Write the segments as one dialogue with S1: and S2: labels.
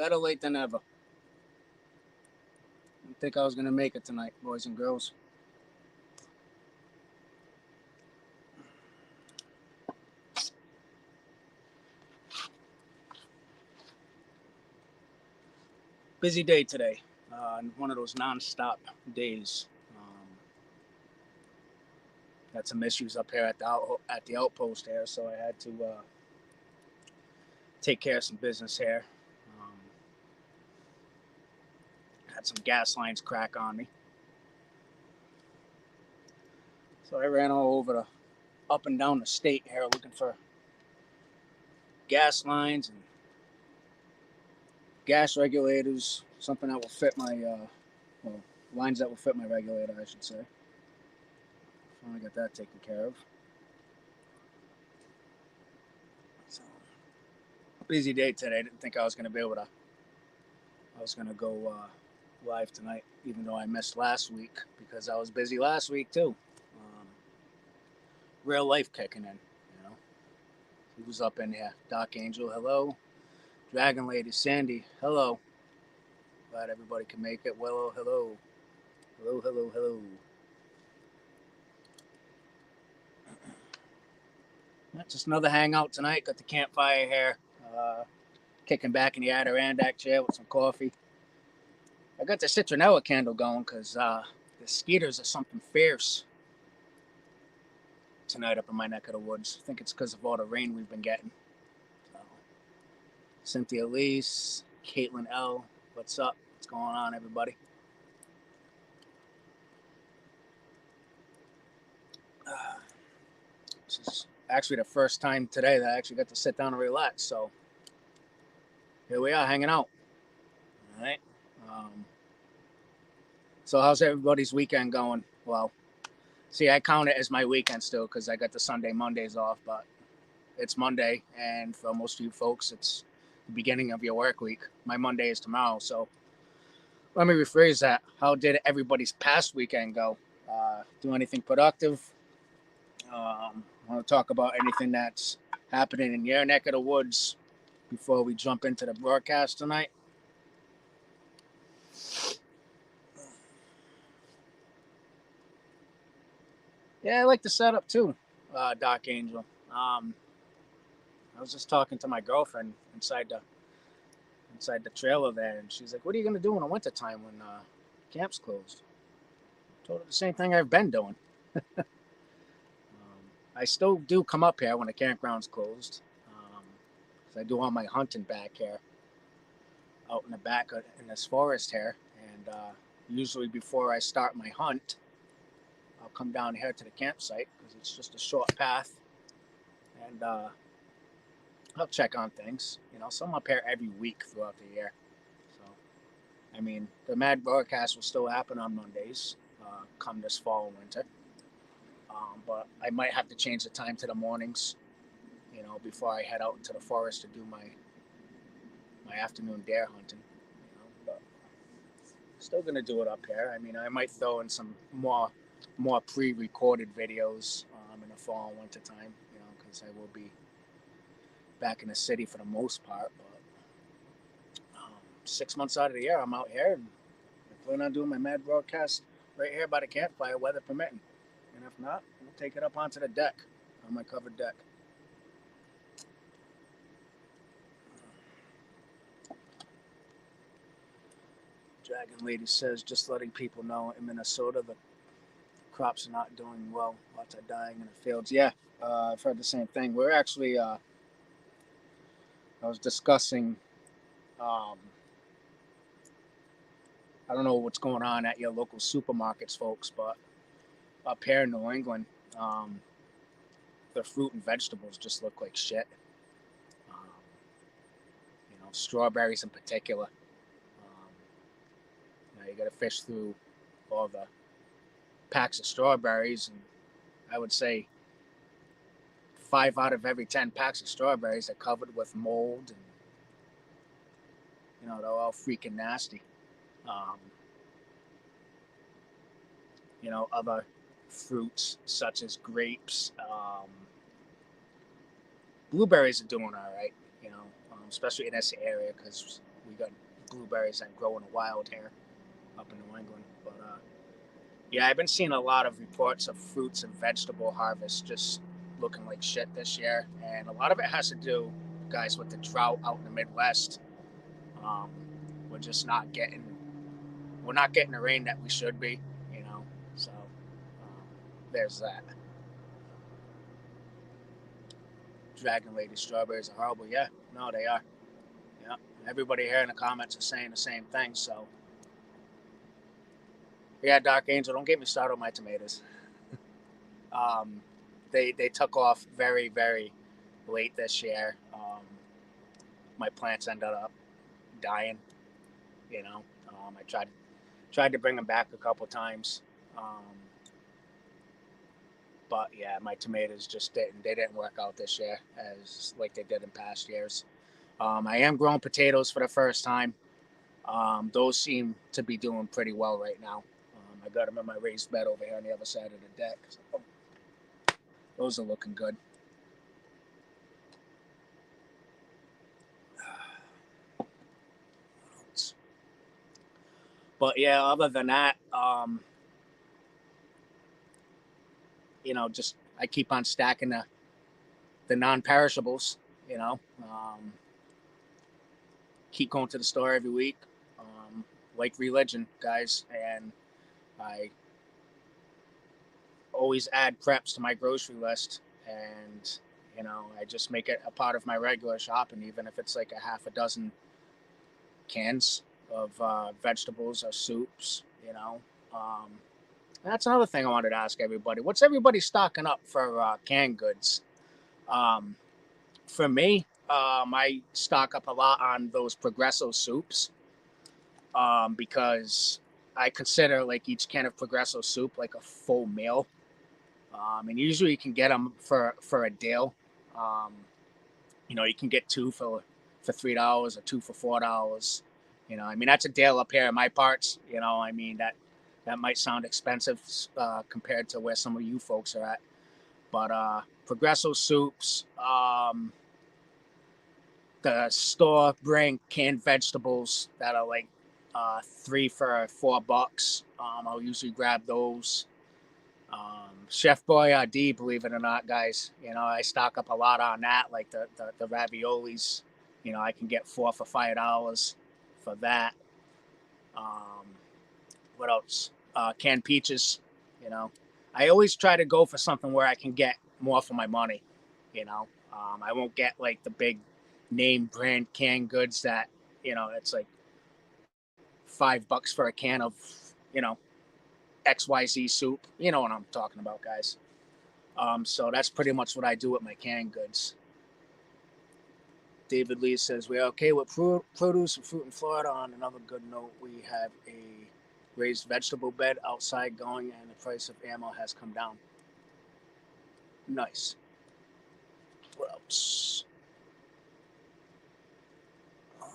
S1: Better late than ever. Didn't think I was going to make it tonight, boys and girls. Busy day today. One of those non-stop days. Had some issues up here at the outpost here, so I had to take care of some business here. Had some gas lines crack on me, so I ran all over up and down the state here looking for gas lines and gas regulators, something that will fit my lines that will fit my regulator, I should say. Finally got that taken care of. So, busy day today. Didn't think I was going to be able to. I was going to go live tonight, even though I missed last week because I was busy last week too. Real life kicking in, you know. Who's up in here? Doc Angel, hello. Dragon Lady, Sandy, hello. Glad everybody can make it. Willow, hello. Hello, hello, hello. Just another hangout tonight. Got the campfire here. Kicking back in the Adirondack chair with some coffee. I got the citronella candle going because the skeeters are something fierce tonight up in my neck of the woods. I think it's because of all the rain we've been getting. So, Cynthia Lease, Caitlin L, what's up? What's going on, everybody? This is actually the first time today that I actually got to sit down and relax. So here we are hanging out. All right. So how's everybody's weekend going? Well, see, I count it as my weekend still because I got the Sunday, Mondays off, but it's Monday, and for most of you folks, it's the beginning of your work week. My Monday is tomorrow, so let me rephrase that. How did everybody's past weekend go? Do anything productive? Want to talk about anything that's happening in your neck of the woods before we jump into the broadcast tonight? Yeah, I like the setup too, Doc Angel. I was just talking to my girlfriend inside the trailer there, and she's like, "What are you gonna do in the wintertime when camp's closed?" I told her the same thing I've been doing. I still do come up here when the campground's closed. I do all my hunting back here, out in the back in this forest here, and usually before I start my hunt, I'll come down here to the campsite because it's just a short path, and I'll check on things. You know, so I'm up here every week throughout the year. So, I mean, the Mad broadcast will still happen on Mondays, come this fall and winter. But I might have to change the time to the mornings, you know, before I head out into the forest to do my afternoon deer hunting. You know, but still gonna do it up here. I mean, I might throw in some more pre-recorded videos in the fall and winter time, you know, because I will be back in the city for the most part. But 6 months out of the year, I'm out here, and I plan on doing my Mad broadcast right here by the campfire, weather permitting. And if not, we'll take it up onto the deck, on my covered deck. Dragon Lady says, just letting people know in Minnesota the crops are not doing well. Lots are dying in the fields. Yeah, I've heard the same thing. We're actually, I was discussing, I don't know what's going on at your local supermarkets, folks, but up here in New England, the fruit and vegetables just look like shit. You know, strawberries in particular. You know, you got to fish through all the packs of strawberries, and I would say 5 out of every 10 packs of strawberries are covered with mold, and you know, they're all freaking nasty. You know, other fruits such as grapes, blueberries are doing all right, you know, especially in this area because we got blueberries that grow in the wild here up in New England. But yeah, I've been seeing a lot of reports of fruits and vegetable harvests just looking like shit this year, and a lot of it has to do, guys, with the drought out in the Midwest. Um, we're just not getting the rain that we should be, you know. So there's that. Dragon Lady strawberries are horrible. Yeah, no, they are. Yeah, everybody here in the comments is saying the same thing. So yeah, Dark Angel, don't get me started on my tomatoes. Um, they took off very, very late this year. My plants ended up dying. You know, I tried to bring them back a couple times, um, but yeah, my tomatoes just didn't work out this year as like they did in past years. I am growing potatoes for the first time. Those seem to be doing pretty well right now. I got them in my raised bed over here on the other side of the deck. So those are looking good. But yeah, other than that, just I keep on stacking the non-perishables. You know, keep going to the store every week, like religion, guys, and I always add preps to my grocery list, and I just make it a part of my regular shopping, even if it's like a half a dozen cans of vegetables or soups. That's another thing I wanted to ask everybody. What's everybody stocking up for canned goods? Um, for me, I stock up a lot on those Progresso soups, because I consider like each can of Progresso soup like a full meal. And usually you can get them for a deal. Um, you can get two for $3 or two for $4. I mean that's a deal up here in my parts. I mean that might sound expensive compared to where some of you folks are at, but Progresso soups, the store brand canned vegetables that are like 3 for $4. I'll usually grab those. Chef Boyardee, believe it or not, guys. I stock up a lot on that, like the raviolis. I can get 4 for $5 for that. Um, what else? Canned peaches. You know, I always try to go for something where I can get more for my money. I won't get like the big name brand canned goods that it's like $5 for a can of you know XYZ soup. You know what I'm talking about, guys. So that's pretty much what I do with my canned goods. David Lee says, we're okay with produce and fruit in Florida. On another good note, we have a raised vegetable bed outside going, and the price of ammo has come down. Nice. What else? I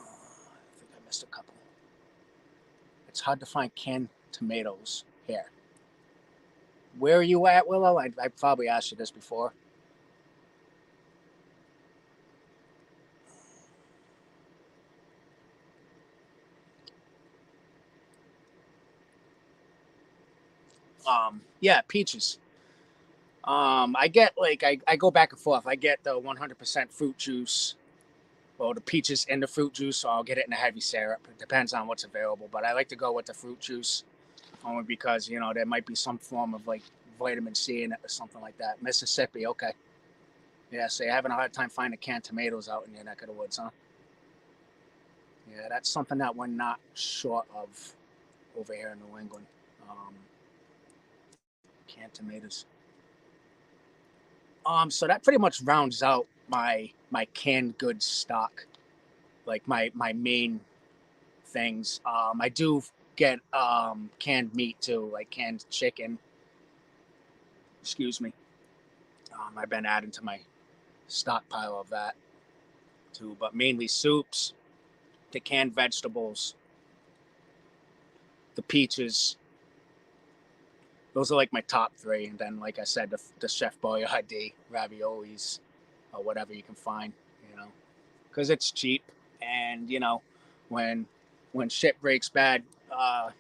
S1: think I missed a couple. It's hard to find canned tomatoes here. Where are you at, Willow? I probably asked you this before. Yeah, peaches. I get like I go back and forth. I get the 100% fruit juice, well, the peaches in the fruit juice, so I'll get it in a heavy syrup. It depends on what's available, but I like to go with the fruit juice only because there might be some form of like vitamin C in it or something like that. Mississippi, okay. Yeah, so you're having a hard time finding canned tomatoes out in your neck of the woods, huh? Yeah, that's something that we're not short of over here in New England. Um, Canned tomatoes. So that pretty much rounds out my canned goods stock, like my main things. I do get canned meat too, like canned chicken. Excuse me. I've been adding to my stockpile of that too, but mainly soups, the canned vegetables, the peaches. Those are like my top three, and then like I said, the Chef Boyardee raviolis or whatever you can find, because it's cheap, and when shit breaks bad, a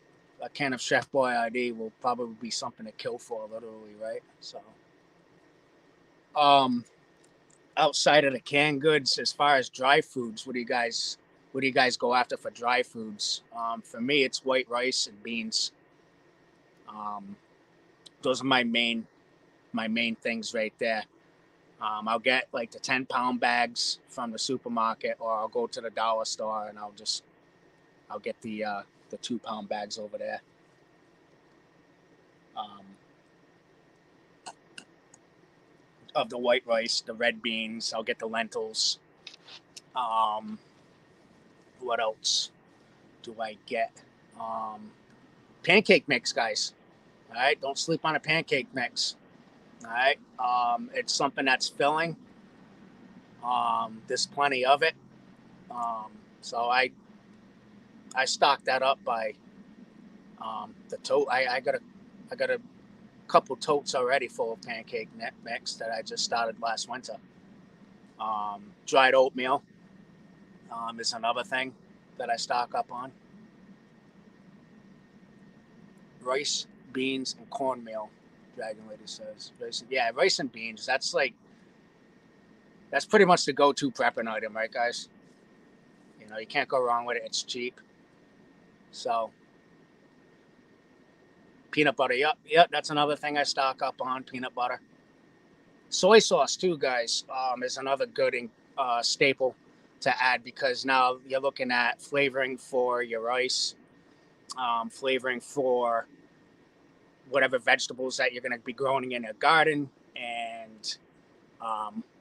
S1: can of Chef Boyardee will probably be something to kill for, literally, right? So, um, outside of the canned goods, as far as dry foods, what do you guys go after for dry foods? For me, it's white rice and beans. Um, those are my main things right there. I'll get like the 10-pound bags from the supermarket, or I'll go to the dollar store and I'll get the 2-pound bags over there. Um, of the white rice, the red beans, I'll get the lentils. Um, what else do I get? Um, Pancake mix, guys. All right, don't sleep on a pancake mix. All right, it's something that's filling. There's plenty of it. Um, so I stock that up by the tote. I got a couple totes already full of pancake mix that I just started last winter. Dried oatmeal is another thing that I stock up on. Rice, beans, and cornmeal. Dragon Lady says, yeah, rice and beans. That's pretty much the go-to prepping item, right, guys? You know, you can't go wrong with it. It's cheap. So, peanut butter. Yep. That's another thing I stock up on. Peanut butter. Soy sauce too, guys. Is another good staple to add, because now you're looking at flavoring for your rice, flavoring for whatever vegetables that you're going to be growing in a garden, and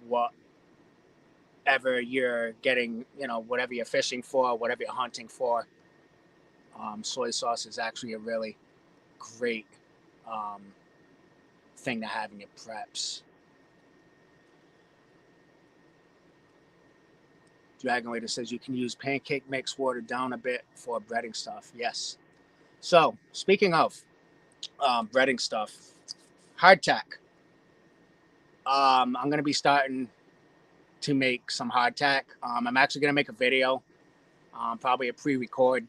S1: whatever you're getting, whatever you're fishing for, whatever you're hunting for. Soy sauce is actually a really great um, thing to have in your preps. Dragon Leader says you can use pancake mix watered down a bit for breading stuff. Yes. So, speaking of breading stuff, hardtack. I'm going to be starting to make some hardtack. I'm actually going to make a video, probably a pre-record,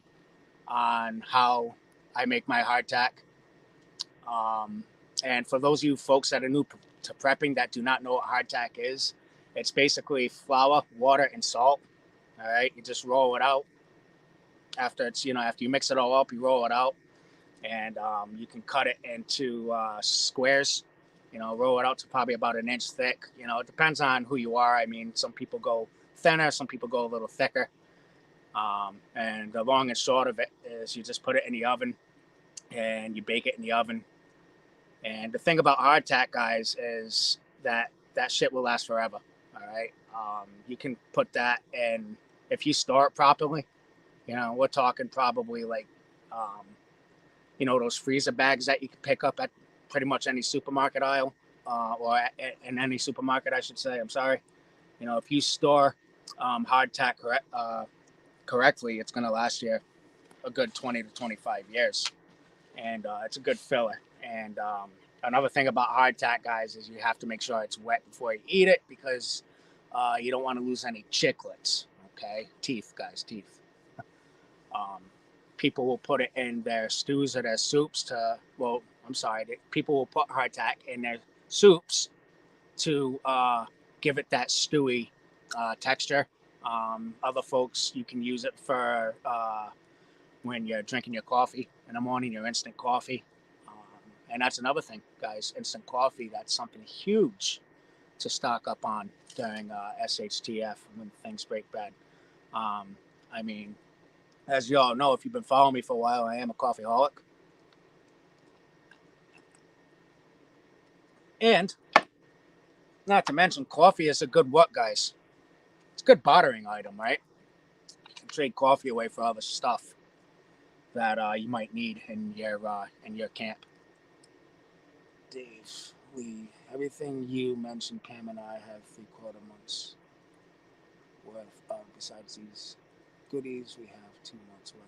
S1: on how I make my hardtack. And for those of you folks that are new to prepping that do not know what hardtack is, it's basically flour, water, and salt. All right, you just roll it out. After you mix it all up, you roll it out, and you can cut it into squares. Roll it out to probably about an inch thick. It depends on who you are. I mean, some people go thinner, some people go a little thicker. And the long and short of it is you just put it in the oven and you bake it in the oven. And the thing about hardtack, guys, is that shit will last forever. All right. You can put that in, if you store it properly. We're talking probably like, those freezer bags that you can pick up at pretty much any supermarket aisle, in any supermarket, I should say. I'm sorry. If you store hardtack correctly, it's going to last you a good 20 to 25 years. And it's a good filler. And another thing about hardtack, guys, is you have to make sure it's wet before you eat it, because you don't want to lose any chiclets. Okay, teeth, guys, teeth. People will put it in their stews or their soups people will put hardtack in their soups to give it that stewy texture. Other folks, you can use it for when you're drinking your coffee in the morning, your instant coffee. And that's another thing, guys, instant coffee. That's something huge to stock up on during SHTF, when things break bad. I mean, as you all know, if you've been following me for a while, I am a coffeeholic. And not to mention, coffee is a good what, guys? It's a good bartering item, right? You can trade coffee away for other stuff that you might need in your camp. Dave Lee, everything you mentioned, Pam and I have 3/4 months worth of. Besides these goodies, we have 2 months worth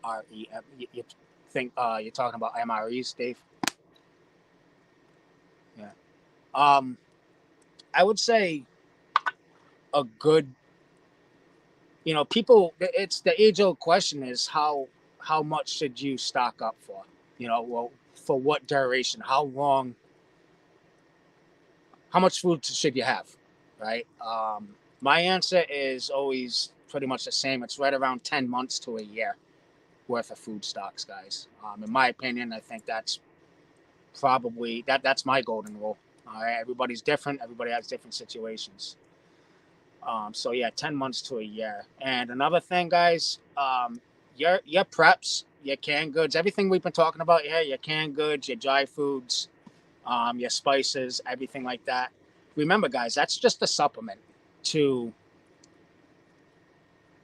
S1: of RE. You think you're talking about MREs, Dave? Yeah. I would say a good People, it's the age-old question is how much should you stock up for? Well, for what duration? How long? How much food should you have? Right? My answer is always pretty much the same. It's right around 10 months to a year worth of food stocks, guys. In my opinion, I think that's my golden rule. All right, everybody's different. Everybody has different situations. So yeah, 10 months to a year. And another thing, guys, your preps, your canned goods, everything we've been talking about here, your canned goods, your dry foods, your spices, everything like that. Remember, guys, that's just a supplement to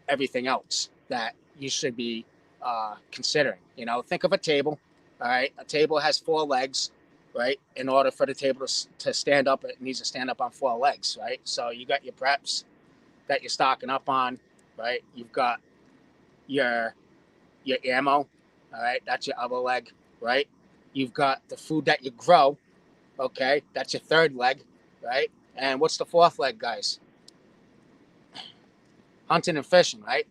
S1: everything else that you should be considering. Think of a table. All right, a table has four legs, right? In order for the table to stand up, it needs to stand up on four legs, right? So you got your preps that you're stocking up on, right? You've got your ammo, all right? That's your other leg, right? You've got the food that you grow, okay? That's your third leg, right? And what's the fourth leg, guys? Hunting and fishing, right?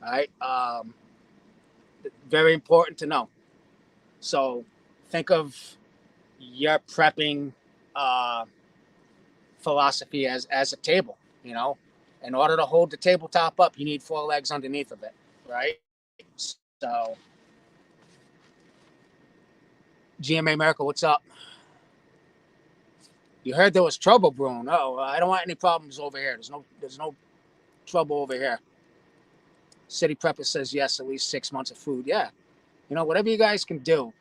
S1: All right. Very important to know. So think of your prepping uh, philosophy as a table. In order to hold the tabletop up, you need four legs underneath of it, right? So, GMA America, what's up? You heard there was trouble brewing. Oh, I don't want any problems over here. There's no trouble over here. City Prepper says yes, at least 6 months of food. Yeah, whatever you guys can do.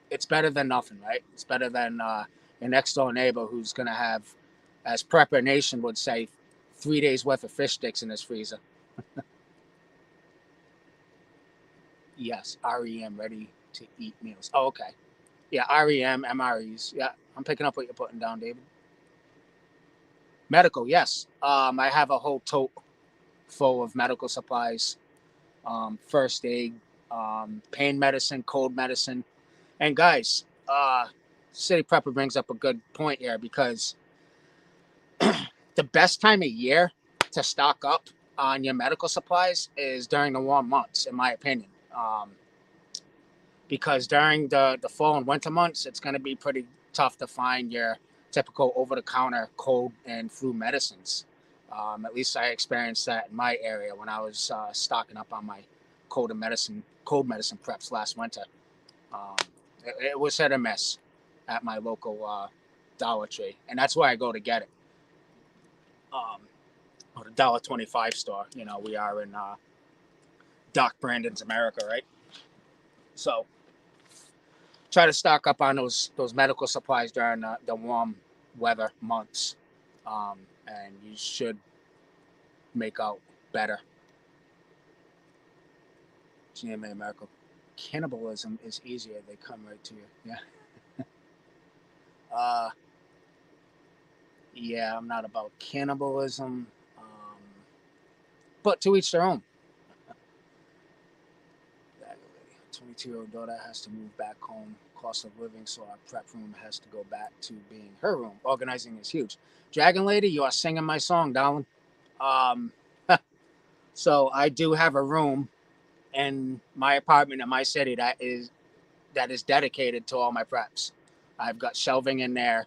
S1: It's better than nothing, right? It's better than your next door neighbor who's gonna have, as Prepper Nation would say, 3 days worth of fish sticks in his freezer. Yes, REM, ready to eat meals. Oh, okay. Yeah, REM, MREs. Yeah, I'm picking up what you're putting down, David. Medical, yes. I have a whole tote full of medical supplies, first aid, pain medicine, cold medicine. And guys, City Prepper brings up a good point here because the best time of year to stock up on your medical supplies is during the warm months, in my opinion. Because during the fall and winter months, it's going to be pretty tough to find your typical over-the-counter cold and flu medicines. At least I experienced that in my area when I was stocking up on my cold medicine preps last winter. Um, it was hit or miss at my local Dollar Tree, and that's where I go to get it. Or the $1.25 store. We are in Doc Brandon's America, right? So try to stock up on those medical supplies during the warm weather months, and you should make out better. GMA America, cannibalism is easier. They come right to you. Yeah. Yeah, I'm not about cannibalism, but to each their own. 22-year-old daughter has to move back home. Cost of living, so our prep room has to go back to being her room. Organizing is huge. Dragon Lady, you are singing my song, darling. So I do have a room in my apartment in my city that is dedicated to all my preps. I've got shelving in there,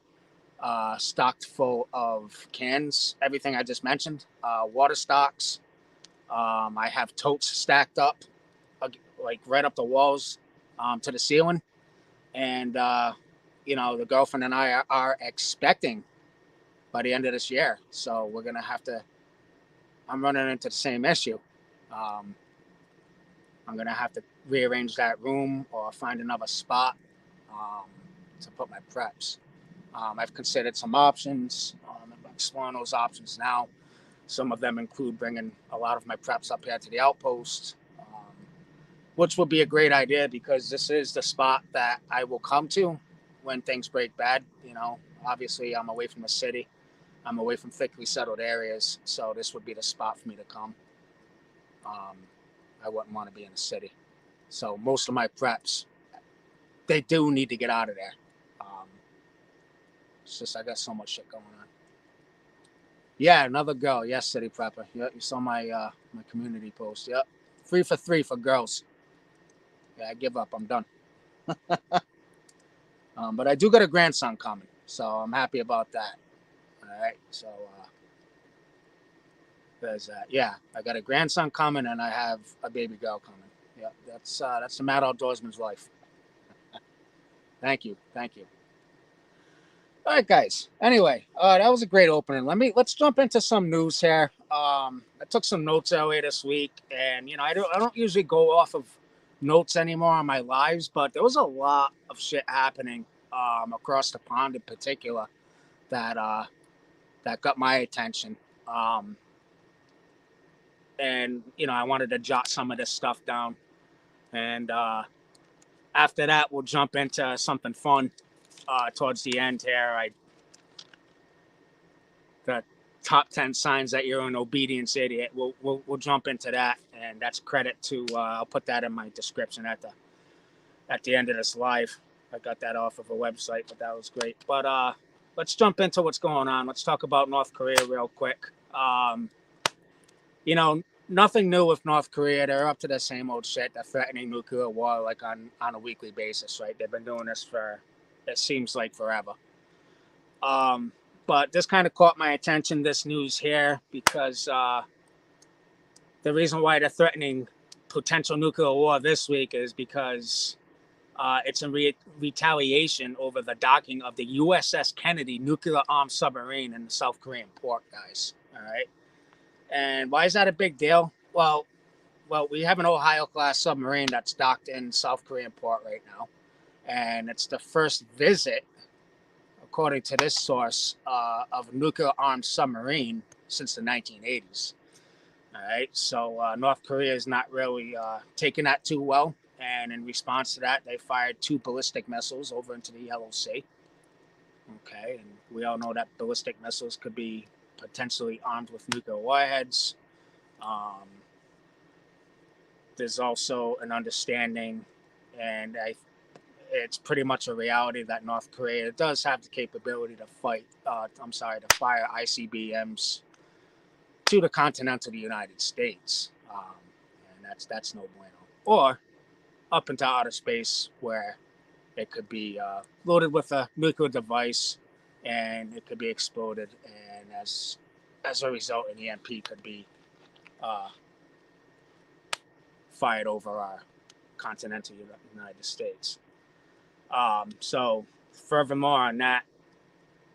S1: stocked full of cans, everything I just mentioned, water stocks. I have totes stacked up, like right up the walls, to the ceiling. And the girlfriend and I are expecting by the end of this year. So we're gonna have to. I'm running into the same issue. Um, I'm gonna have to rearrange that room or find another spot um, to put my preps. I've considered some options. I'm exploring those options now. Some of them include bringing a lot of my preps up here to the outpost, which would be a great idea because this is the spot that I will come to when things break bad. Obviously I'm away from the city. I'm away from thickly settled areas. So this would be the spot for me to come. I wouldn't want to be in the city. So most of my preps, they do need to get out of there. It's just I got so much shit going on. Yeah, another girl. Yes, City Prepper. Yeah, you saw my my community post. Yep, 3 for 3 for girls. Yeah, I give up. I'm done. But I do got a grandson coming, so I'm happy about that. All right, so there's that. Yeah, I got a grandson coming, and I have a baby girl coming. Yeah, that's the mad outdoorsman's life. Thank you, thank you. All right, guys. Anyway, that was a great opening. Let's jump into some news here. I took some notes earlier this week, and I don't usually go off of notes anymore on my lives, but there was a lot of shit happening across the pond in particular that that got my attention. Um, and I wanted to jot some of this stuff down, and after that, we'll jump into something fun towards the end here. The top 10 signs that you're an obedience idiot. We'll jump into that, and that's credit to. I'll put that in my description at the end of this live. I got that off of a website, but that was great. But let's jump into what's going on. Let's talk about North Korea real quick. You know, nothing new with North Korea. They're up to the same old shit. They're threatening nuclear war like on a weekly basis, right? They've been doing this for it seems like forever. Um, but this kind of caught my attention, this news here, because the reason why they're threatening potential nuclear war this week is because it's in retaliation over the docking of the USS Kennedy nuclear armed submarine in the South Korean port, guys. All right. And why is that a big deal? Well, we have an Ohio class submarine that's docked in South Korean port right now. And it's the first visit, according to this source, of a nuclear armed submarine since the 1980s. All right, so North Korea is not really taking that too well, and in response to that, they fired 2 ballistic missiles over into the Yellow Sea. Okay, and we all know that ballistic missiles could be potentially armed with nuclear warheads. Um, there's also an understanding, and it's pretty much a reality that North Korea does have the capability to to fire ICBMs to the continent of the United States, and that's no bueno. Or up into outer space where it could be loaded with a nuclear device, and it could be exploded, and as a result, an EMP could be uh, fired over our continental United States. So, furthermore on that,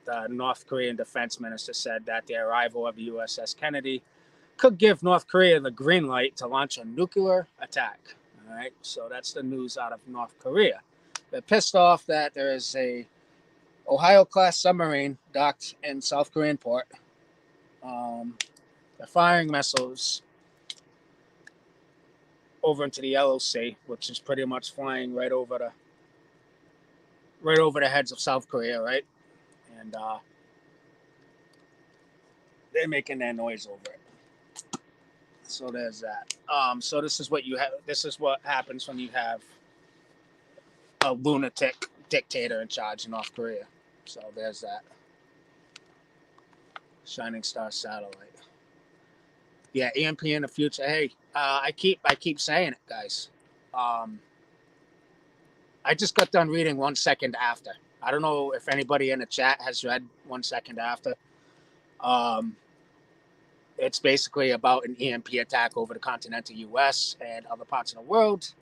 S1: the North Korean defense minister said that the arrival of the USS Kennedy could give North Korea the green light to launch a nuclear attack. All right, so that's the news out of North Korea. They're pissed off that there is a Ohio-class submarine docked in South Korean port. They're firing missiles over into the Yellow Sea, which is pretty much flying right over the heads of South Korea, right? And they're making their noise over it. So there's that. So this is what you have. This is what happens when you have a lunatic dictator in charge in North Korea. So there's that. Shining Star Satellite. Yeah, EMP in the future. Hey, I keep saying it, guys. I just got done reading 1 Second After. I don't know if anybody in the chat has read 1 Second After. It's basically about an EMP attack over the continental U.S. and other parts of the world.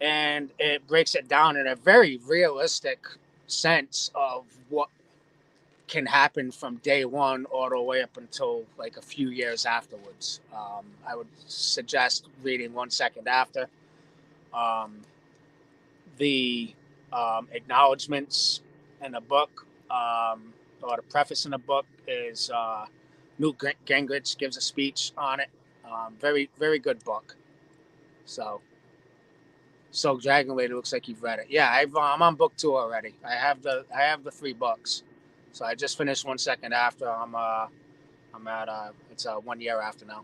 S1: And it breaks it down in a very realistic sense of what can happen from day one all the way up until like a few years afterwards. I would suggest reading 1 Second After. The acknowledgments in the book, or the preface in the book, is Newt Gingrich gives a speech on it. Very, very good book. So Dragon Lady, looks like you've read it. Yeah, I'm on book 2 already. I have the 3 books. So I just finished 1 Second After. I'm at it's 1 year after now.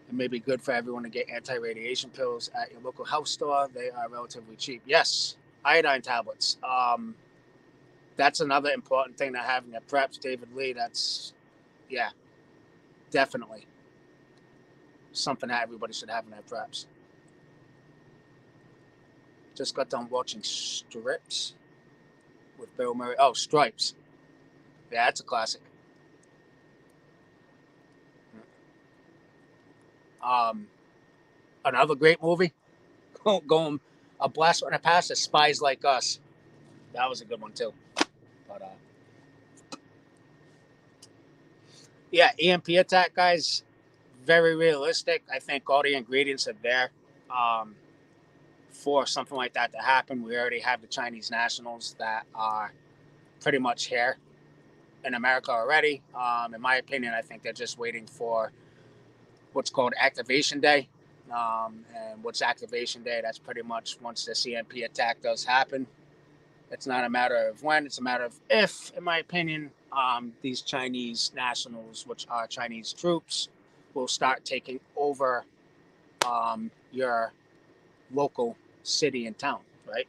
S1: It may be good for everyone to get anti-radiation pills at your local health store. They are relatively cheap. Yes, iodine tablets. that's another important thing to have in your preps, David Lee. That's, yeah, definitely something that everybody should have in their preps. Just got done watching Strips with Bill Murray. Oh, Stripes. Yeah, that's a classic. Another great movie, going a blast from the past, is Spies Like Us. That was a good one too. But yeah, EMP attack, guys, very realistic. I think all the ingredients are there for something like that to happen. We already have the Chinese nationals that are pretty much here in America already. In my opinion, I think they're just waiting for what's called Activation Day. And what's Activation Day? That's pretty much once the CMP attack does happen. It's not a matter of when, it's a matter of if, in my opinion, these Chinese nationals, which are Chinese troops, will start taking over your local city and town, right?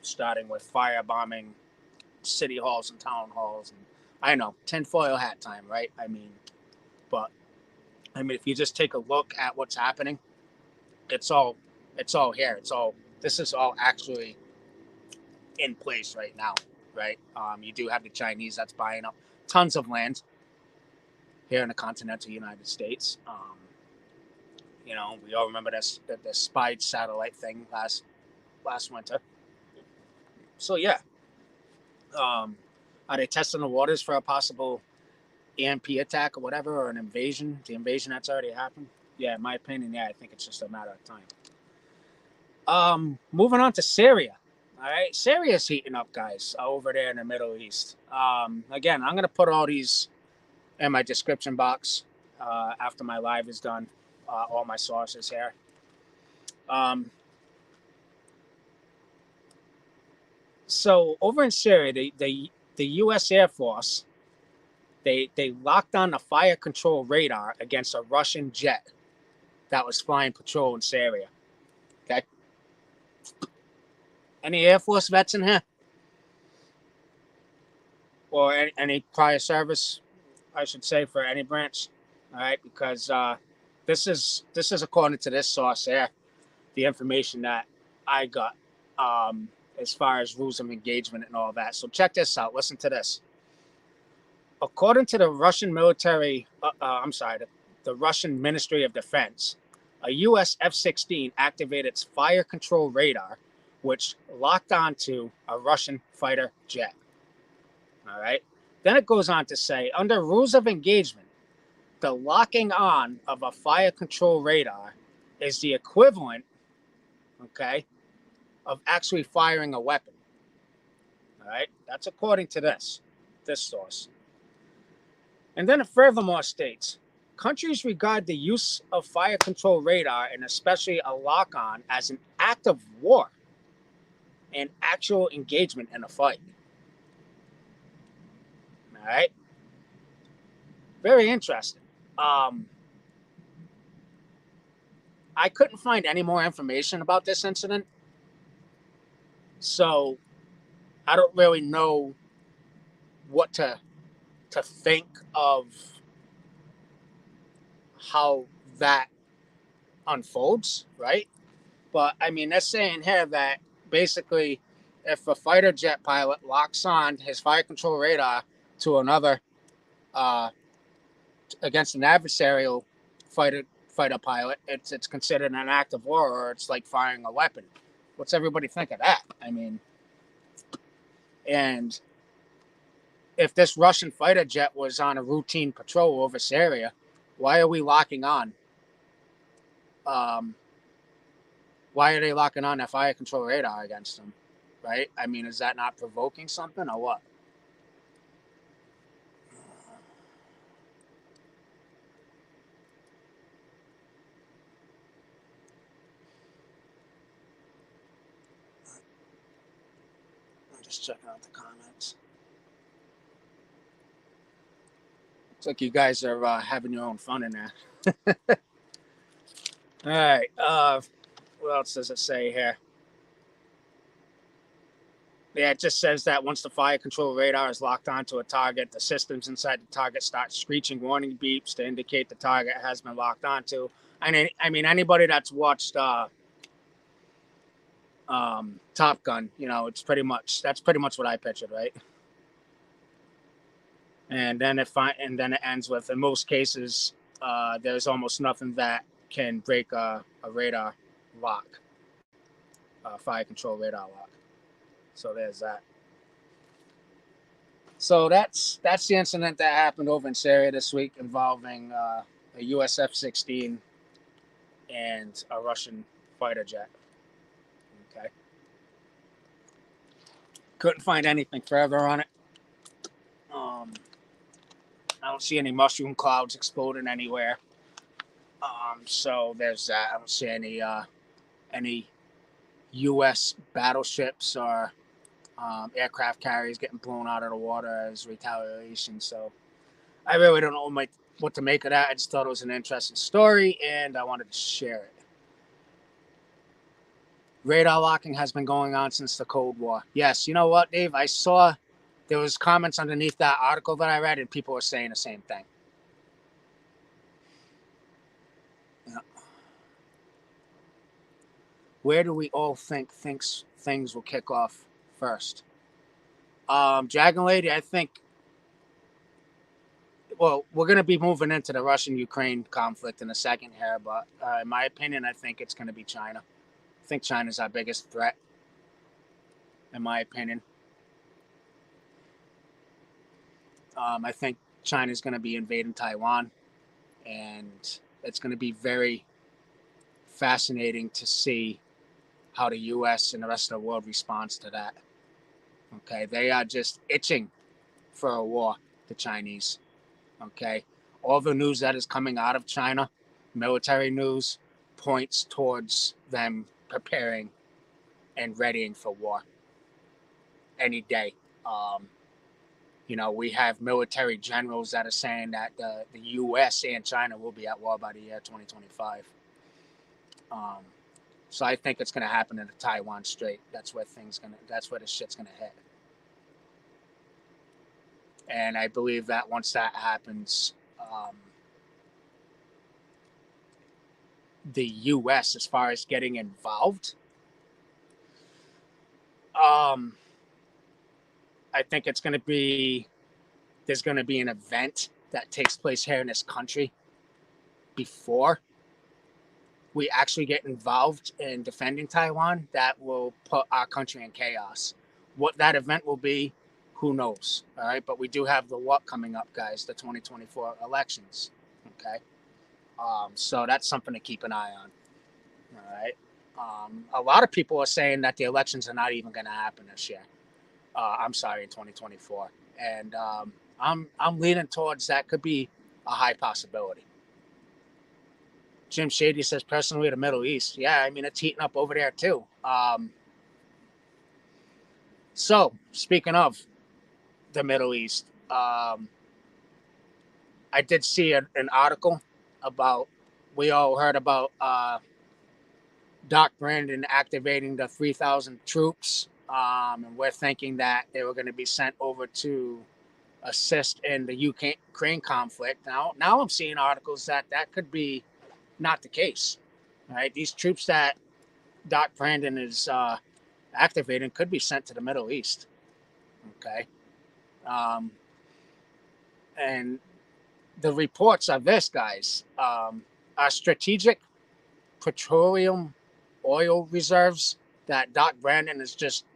S1: Starting with firebombing city halls and town halls. And I know, tinfoil hat time, right? But if you just take a look at what's happening, it's all here. This is all actually in place right now, right? You do have the Chinese that's buying up tons of land here in the continental United States. We all remember the spied satellite thing last winter. So yeah, are they testing the waters for a possible EMP attack or whatever, or an invasion? The invasion that's already happened. Yeah, in my opinion, yeah, I think it's just a matter of time. Moving on to Syria. All right, Syria's heating up, guys, over there in the Middle East. Again, I'm gonna put all these in my description box after my live is done. All my sources here. So over in Syria, the U.S. Air Force, they locked on a fire control radar against a Russian jet that was flying patrol in Syria. Okay. Any Air Force vets in here? Or any prior service, I should say, for any branch? All right, because this is according to this source here, the information that I got as far as rules of engagement and all that. So check this out. Listen to this. According to the Russian military, the Russian Ministry of Defense, a U.S. F-16 activated its fire control radar, which locked onto a Russian fighter jet. All right. Then it goes on to say, under rules of engagement, the locking on of a fire control radar is the equivalent, okay, of actually firing a weapon. All right. That's according to this source. And then it furthermore states, countries regard the use of fire control radar, and especially a lock-on, as an act of war and actual engagement in a fight. All right. Very interesting. I couldn't find any more information about this incident, so I don't really know what to think of how that unfolds, right? But they're saying here that basically, if a fighter jet pilot locks on his fire control radar to another against an adversarial fighter pilot, it's considered an act of war, or it's like firing a weapon. What's everybody think of that? And if this Russian fighter jet was on a routine patrol over Syria, why are we locking on? Why are they locking on that fire control radar against them? Right? Is that not provoking something or what? I'm just checking out the comments. Looks like you guys are having your own fun in there. All right. What else does it say here? Yeah, it just says that once the fire control radar is locked onto a target, the systems inside the target start screeching warning beeps to indicate the target has been locked onto. I mean, anybody that's watched Top Gun, you know, that's pretty much what I pictured, right? And then it ends with, in most cases, there's almost nothing that can break a radar lock, fire control radar lock. So there's that. So that's the incident that happened over in Syria this week involving a US F-16 and a Russian fighter jet. Okay. Couldn't find anything further on it. I don't see any mushroom clouds exploding anywhere. So there's that. I don't see any U.S. battleships or aircraft carriers getting blown out of the water as retaliation. So I really don't know what to make of that. I just thought it was an interesting story, and I wanted to share it. Radar locking has been going on since the Cold War. Yes, you know what, Dave? I saw there was comments underneath that article that I read, and people were saying the same thing. Yeah. Where do we all think things will kick off first? Dragon Lady, I think. Well, we're going to be moving into the Russian-Ukraine conflict in a second here, but in my opinion, I think it's going to be China. I think China's our biggest threat, in my opinion. I think China's going to be invading Taiwan, and it's going to be very fascinating to see how the U.S. and the rest of the world responds to that. Okay, they are just itching for a war, the Chinese. Okay, all the news that is coming out of China, military news, points towards them preparing and readying for war any day. You know, we have military generals that are saying that the U.S. and China will be at war by the year 2025. So I think it's going to happen in the Taiwan Strait. That's where the shit's going to hit. And I believe that once that happens, the U.S., as far as getting involved, I think there's going to be an event that takes place here in this country before we actually get involved in defending Taiwan that will put our country in chaos. What that event will be, who knows? All right, but we do have the what coming up, guys, the 2024 elections. Okay, so that's something to keep an eye on. All right, a lot of people are saying that the elections are not even going to happen this year. I'm sorry, in 2024, and I'm leaning towards that could be a high possibility. Jim Shady says personally the Middle East. Yeah, I mean it's heating up over there too. So speaking of the Middle East, I did see an article about, we all heard about Doc Brandon activating the 3,000 troops, and we're thinking that they were going to be sent over to assist in the Ukraine conflict. Now I'm seeing articles that could be not the case. Right, these troops that Doc Brandon is activating could be sent to the Middle East. Okay, and the reports are this, guys. Our strategic petroleum oil reserves that Doc Brandon is just,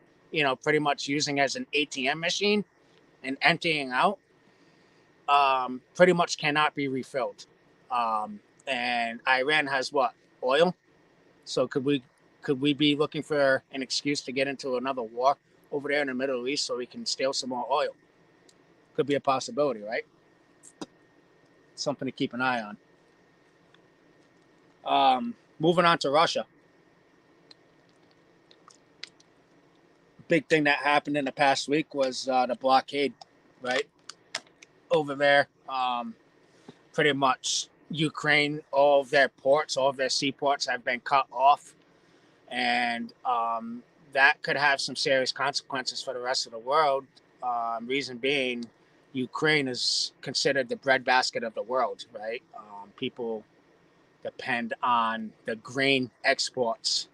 S1: pretty much using as an ATM machine and emptying out, pretty much cannot be refilled. And Iran has what? Oil. So could we be looking for an excuse to get into another war over there in the Middle East so we can steal some more oil? Could be a possibility, right? Something to keep an eye on. Moving on to Russia. Big thing that happened in the past week was the blockade, right? Over there, pretty much Ukraine, all of their ports, all of their seaports have been cut off. And that could have some serious consequences for the rest of the world. Reason being, Ukraine is considered the breadbasket of the world, right? People depend on the grain exports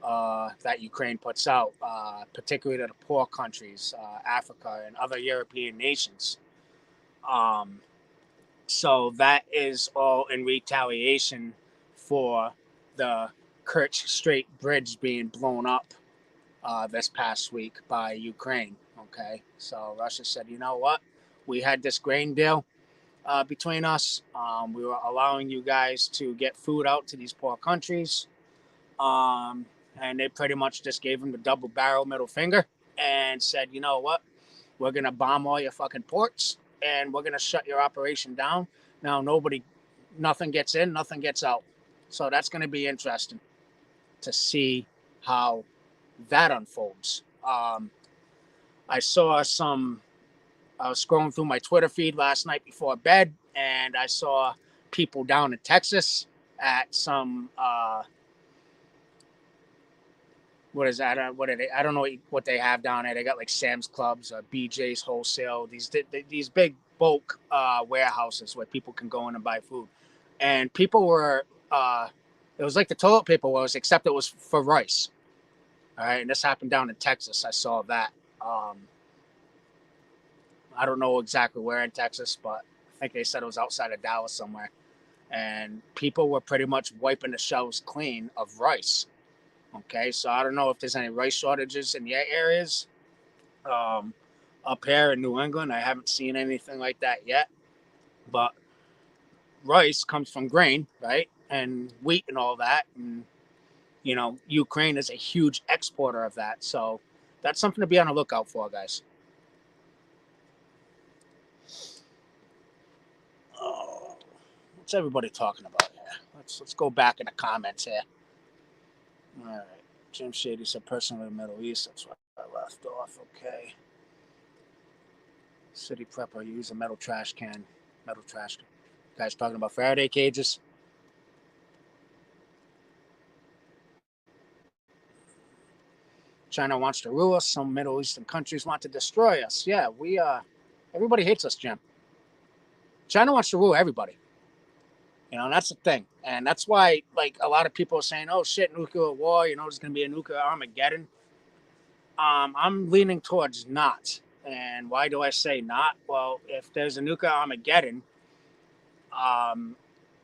S1: that Ukraine puts out, particularly to the poor countries, Africa and other European nations. So that is all in retaliation for the Kerch Strait Bridge being blown up this past week by Ukraine. Okay, so Russia said, you know what? We had this grain deal between us. We were allowing you guys to get food out to these poor countries. And they pretty much just gave them the double barrel middle finger and said, you know what? We're going to bomb all your fucking ports and we're going to shut your operation down. Now, nothing gets in, nothing gets out. So that's going to be interesting to see how that unfolds. I was scrolling through my Twitter feed last night before bed, and I saw people down in Texas at some, what is that? What are they? I don't know what they have down there. They got like Sam's Clubs, BJ's Wholesale, these big bulk warehouses where people can go in and buy food. And people were, it was like the toilet paper was, except it was for rice. All right, and this happened down in Texas. I saw that. I don't know exactly where in Texas, but I think they said it was outside of Dallas somewhere. And people were pretty much wiping the shelves clean of rice. Okay, so I don't know if there's any rice shortages in your areas. Up here in New England, I haven't seen anything like that yet. But rice comes from grain, right? And wheat and all that. And, you know, Ukraine is a huge exporter of that. So that's something to be on the lookout for, guys. Oh, what's everybody talking about here? Let's go back in the comments here. All right. Jim Shady said personally in the Middle East. That's where I left off. Okay. City prepper use a metal trash can. Metal trash can. Guys talking about Faraday cages. China wants to rule us. Some Middle Eastern countries want to destroy us. Yeah, everybody hates us, Jim. China wants to rule everybody. You know, and that's the thing. And that's why, like, a lot of people are saying, oh, shit, nuclear war, you know, there's going to be a nuclear Armageddon. I'm leaning towards not. And why do I say not? Well, if there's a nuclear Armageddon,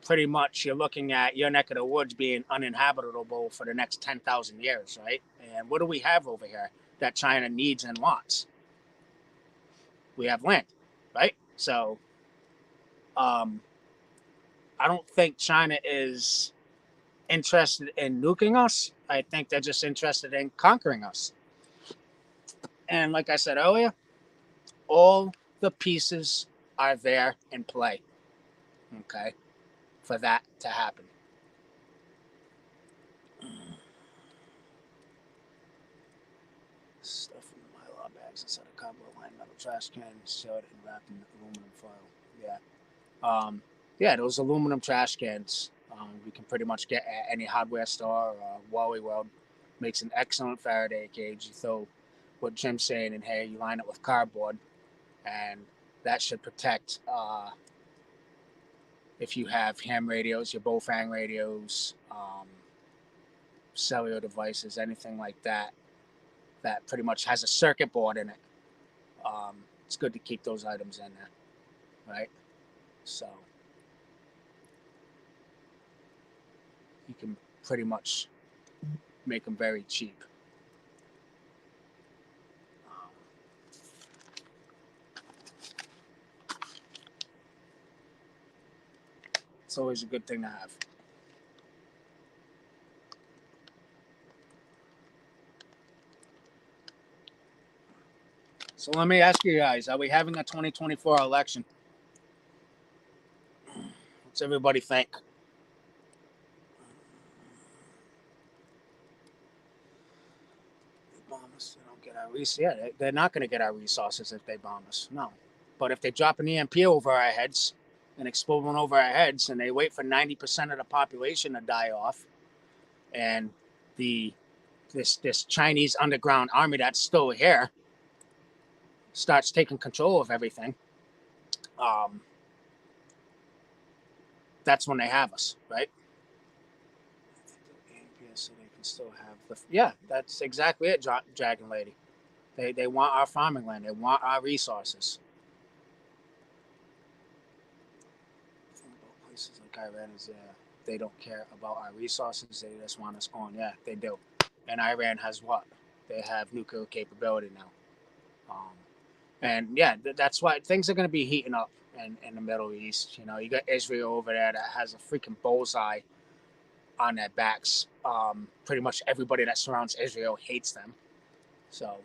S1: pretty much you're looking at your neck of the woods being uninhabitable for the next 10,000 years, right? And what do we have over here that China needs and wants? We have land, right? So I don't think China is interested in nuking us. I think they're just interested in conquering us. And like I said earlier, all the pieces are there in play, okay, for that to happen. Stuff in the Mylar bags inside a cardboard lined metal trash can, sealed and wrapped in aluminum foil. Yeah. Yeah, those aluminum trash cans we can pretty much get at any hardware store. Wally World makes an excellent Faraday cage. You throw what Jim's saying in here, you line it with cardboard, and that should protect if you have ham radios, your Bofang radios, cellular devices, anything like that, that pretty much has a circuit board in it. It's good to keep those items in there, right? So you can pretty much make them very cheap. It's always a good thing to have. So let me ask you guys, are we having a 2024 election? What's everybody think? They bomb us, they don't get our resources. Yeah, they're not going to get our resources if they bomb us. No. But if they drop an EMP over our heads and explode one over our heads and they wait for 90% of the population to die off and the this Chinese underground army that's still here starts taking control of everything, that's when they have us, right? So they can still have yeah, that's exactly it, Dragon Lady. They want our farming land. They want our resources. The thing about places like Iran is they don't care about our resources. They just want us gone. Yeah, they do. And Iran has what? They have nuclear capability now. And yeah, that's why things are going to be heating up in the Middle East. You know, you got Israel over there that has a freaking bullseye on their backs. Pretty much everybody that surrounds Israel hates them. So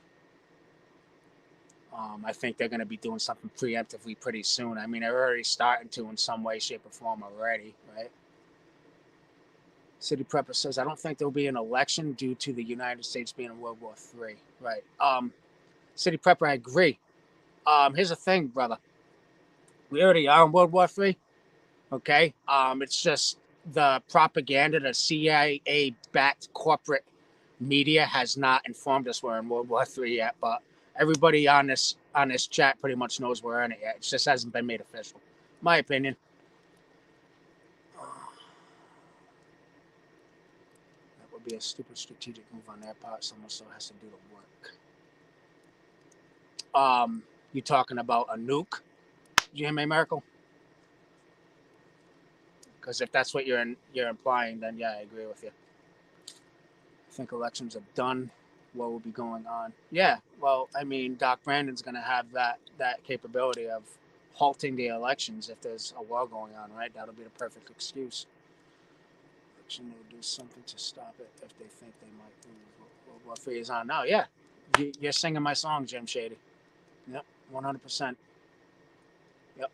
S1: I think they're going to be doing something preemptively pretty soon. I mean, they're already starting to in some way, shape, or form already, right? City Prepper says, I don't think there'll be an election due to the United States being in World War III. Right. City Prepper, I agree. Here's the thing, brother. We already are in World War III. Okay. It's just the propaganda, the CIA-backed corporate media has not informed us we're in World War III yet, but everybody on this chat pretty much knows we're in it yet. It just hasn't been made official. My opinion. That would be a stupid strategic move on their part. Someone still has to do the work. You talking about a nuke, GMA Miracle? Because if that's what you're implying, then yeah, I agree with you. I think elections are done. What will be going on? Yeah, well, I mean, Doc Brandon's going to have that capability of halting the elections if there's a war going on, right? That'll be the perfect excuse. Election, they would do something to stop it if they think they might lose. World War III is on now. Yeah, you're singing my song, Jim Shady. Yep, 100%. Yep.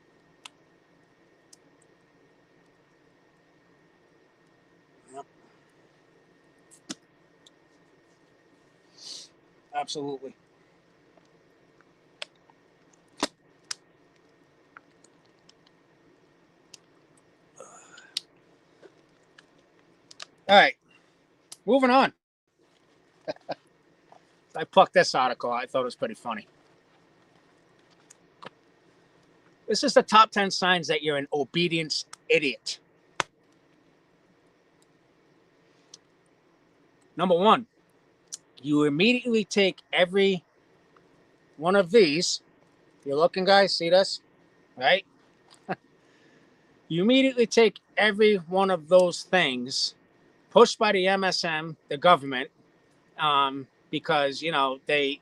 S1: Yep. Absolutely. All right, moving on. I plucked this article. I thought it was pretty funny. This is the top 10 signs that you're an obedience idiot. Number one, you immediately take every one of these. You're looking, guys, see this? Right? You immediately take every one of those things pushed by the MSM, the government, because, you know, the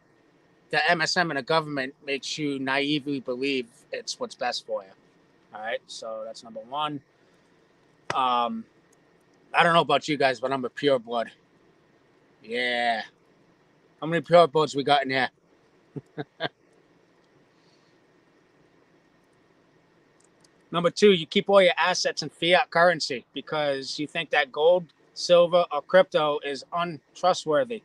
S1: MSM and the government makes you naively believe it's what's best for you. All right, so that's number one. I don't know about you guys, but I'm a pure blood. Yeah. How many pure bloods we got in here? Number two, you keep all your assets in fiat currency because you think that gold, silver, or crypto is untrustworthy.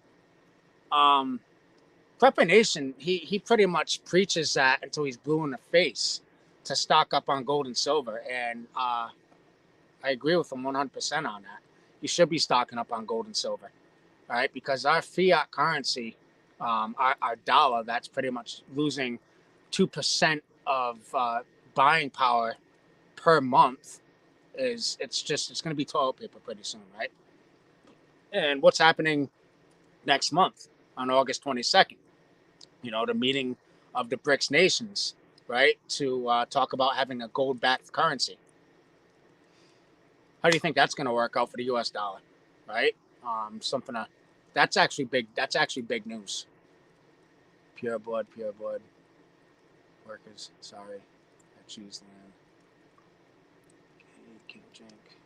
S1: Prepper Nation, he pretty much preaches that until he's blue in the face to stock up on gold and silver. And I agree with him 100% on that. You should be stocking up on gold and silver, all right? Because our fiat currency, our dollar, that's pretty much losing 2% of buying power per month. It's going to be toilet paper pretty soon, right? And what's happening next month on August 22nd? You know, the meeting of the BRICS nations, right, to talk about having a gold-backed currency. How do you think that's going to work out for the U.S. dollar, right? That's actually big. That's actually big news. Pure blood workers. Sorry, I choose land. Okay, can't drink.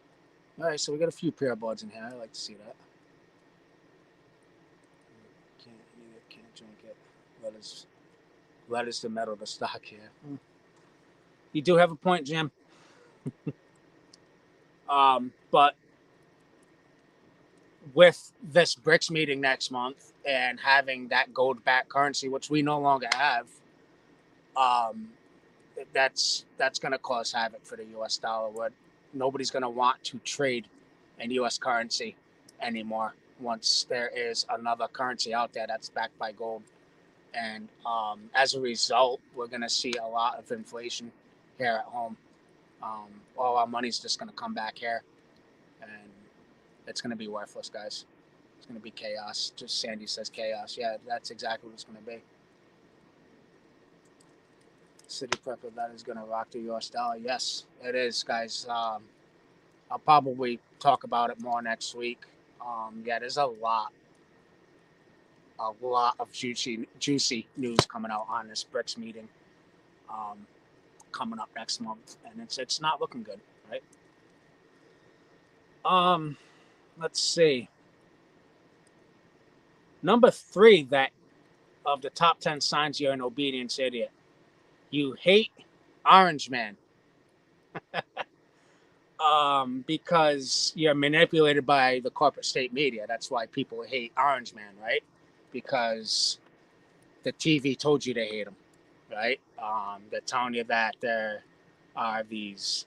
S1: All right, so we got a few pure bloods in here. I like to see that. Can't eat it, can't drink it. Letters to metal to stock here. You do have a point, Jim. But with this BRICS meeting next month and having that gold-backed currency, which we no longer have, that's going to cause havoc for the U.S. dollar. Where nobody's going to want to trade in U.S. currency anymore. once there is another currency out there that's backed by gold. And as a result, we're going to see a lot of inflation here at home. All our money's just going to come back here, and it's going to be worthless, guys. It's going to be chaos. Just Sandy says chaos. Yeah, that's exactly what it's going to be. City Prepper, that is going to rock the US dollar. Yes, it is, guys. I'll probably talk about it more next week. Yeah, there's a lot of juicy news coming out on this BRICS meeting coming up next month, and it's not looking good, right? Let's see. Number 3 that of the top 10 signs you're an obedience idiot. You hate Orange Man. Because you're manipulated by the corporate state media. That's why people hate Orange Man, right? Because the TV told you to hate him, right? They're telling you that there are these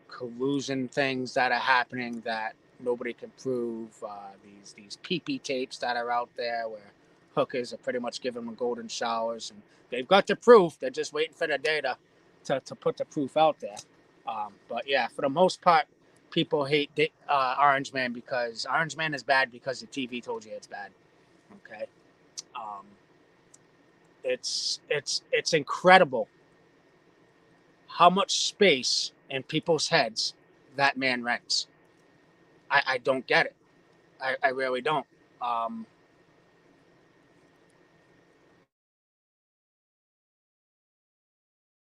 S1: collusion things that are happening that nobody can prove. These PP tapes that are out there where hookers are pretty much giving them golden showers, and they've got the proof. They're just waiting for the data to put the proof out there. But yeah, for the most part, people hate Orange Man because Orange Man is bad because the TV told you it's bad. Okay, it's incredible how much space in people's heads that man rents. I don't get it. I really don't.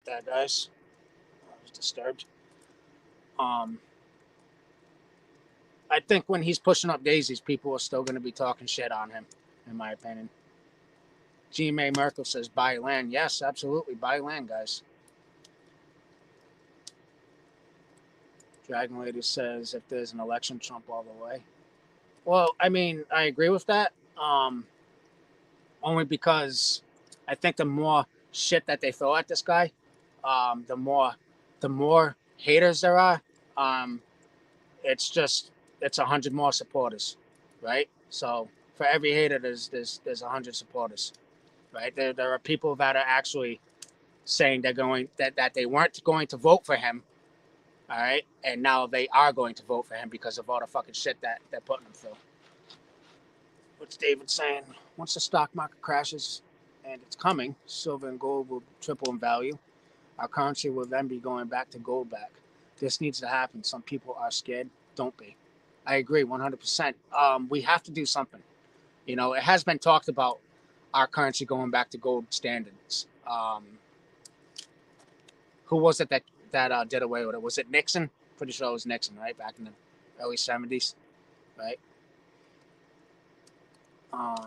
S1: That guys, I was disturbed. I think when he's pushing up daisies, people are still going to be talking shit on him, in my opinion. G.M.A. Merkel says buy land. Yes, absolutely. Buy land, guys. Dragon Lady says if there's an election, Trump all the way. Well, I mean, I agree with that. Only because I think the more shit that they throw at this guy, the more haters there are. It's 100 more supporters, right? So for every hater, there's 100 supporters, right? There are people that are actually saying that they weren't going to vote for him, all right, and now they are going to vote for him because of all the fucking shit that they're putting him through. What's David saying? Once the stock market crashes, and it's coming, silver and gold will triple in value. Our currency will then be going back to gold back. This needs to happen. Some people are scared. Don't be. I agree 100%. We have to do something. You know, it has been talked about our currency going back to gold standards. Who was it that did away with it? Was it Nixon? Pretty sure it was Nixon, right? Back in the early 70s, right?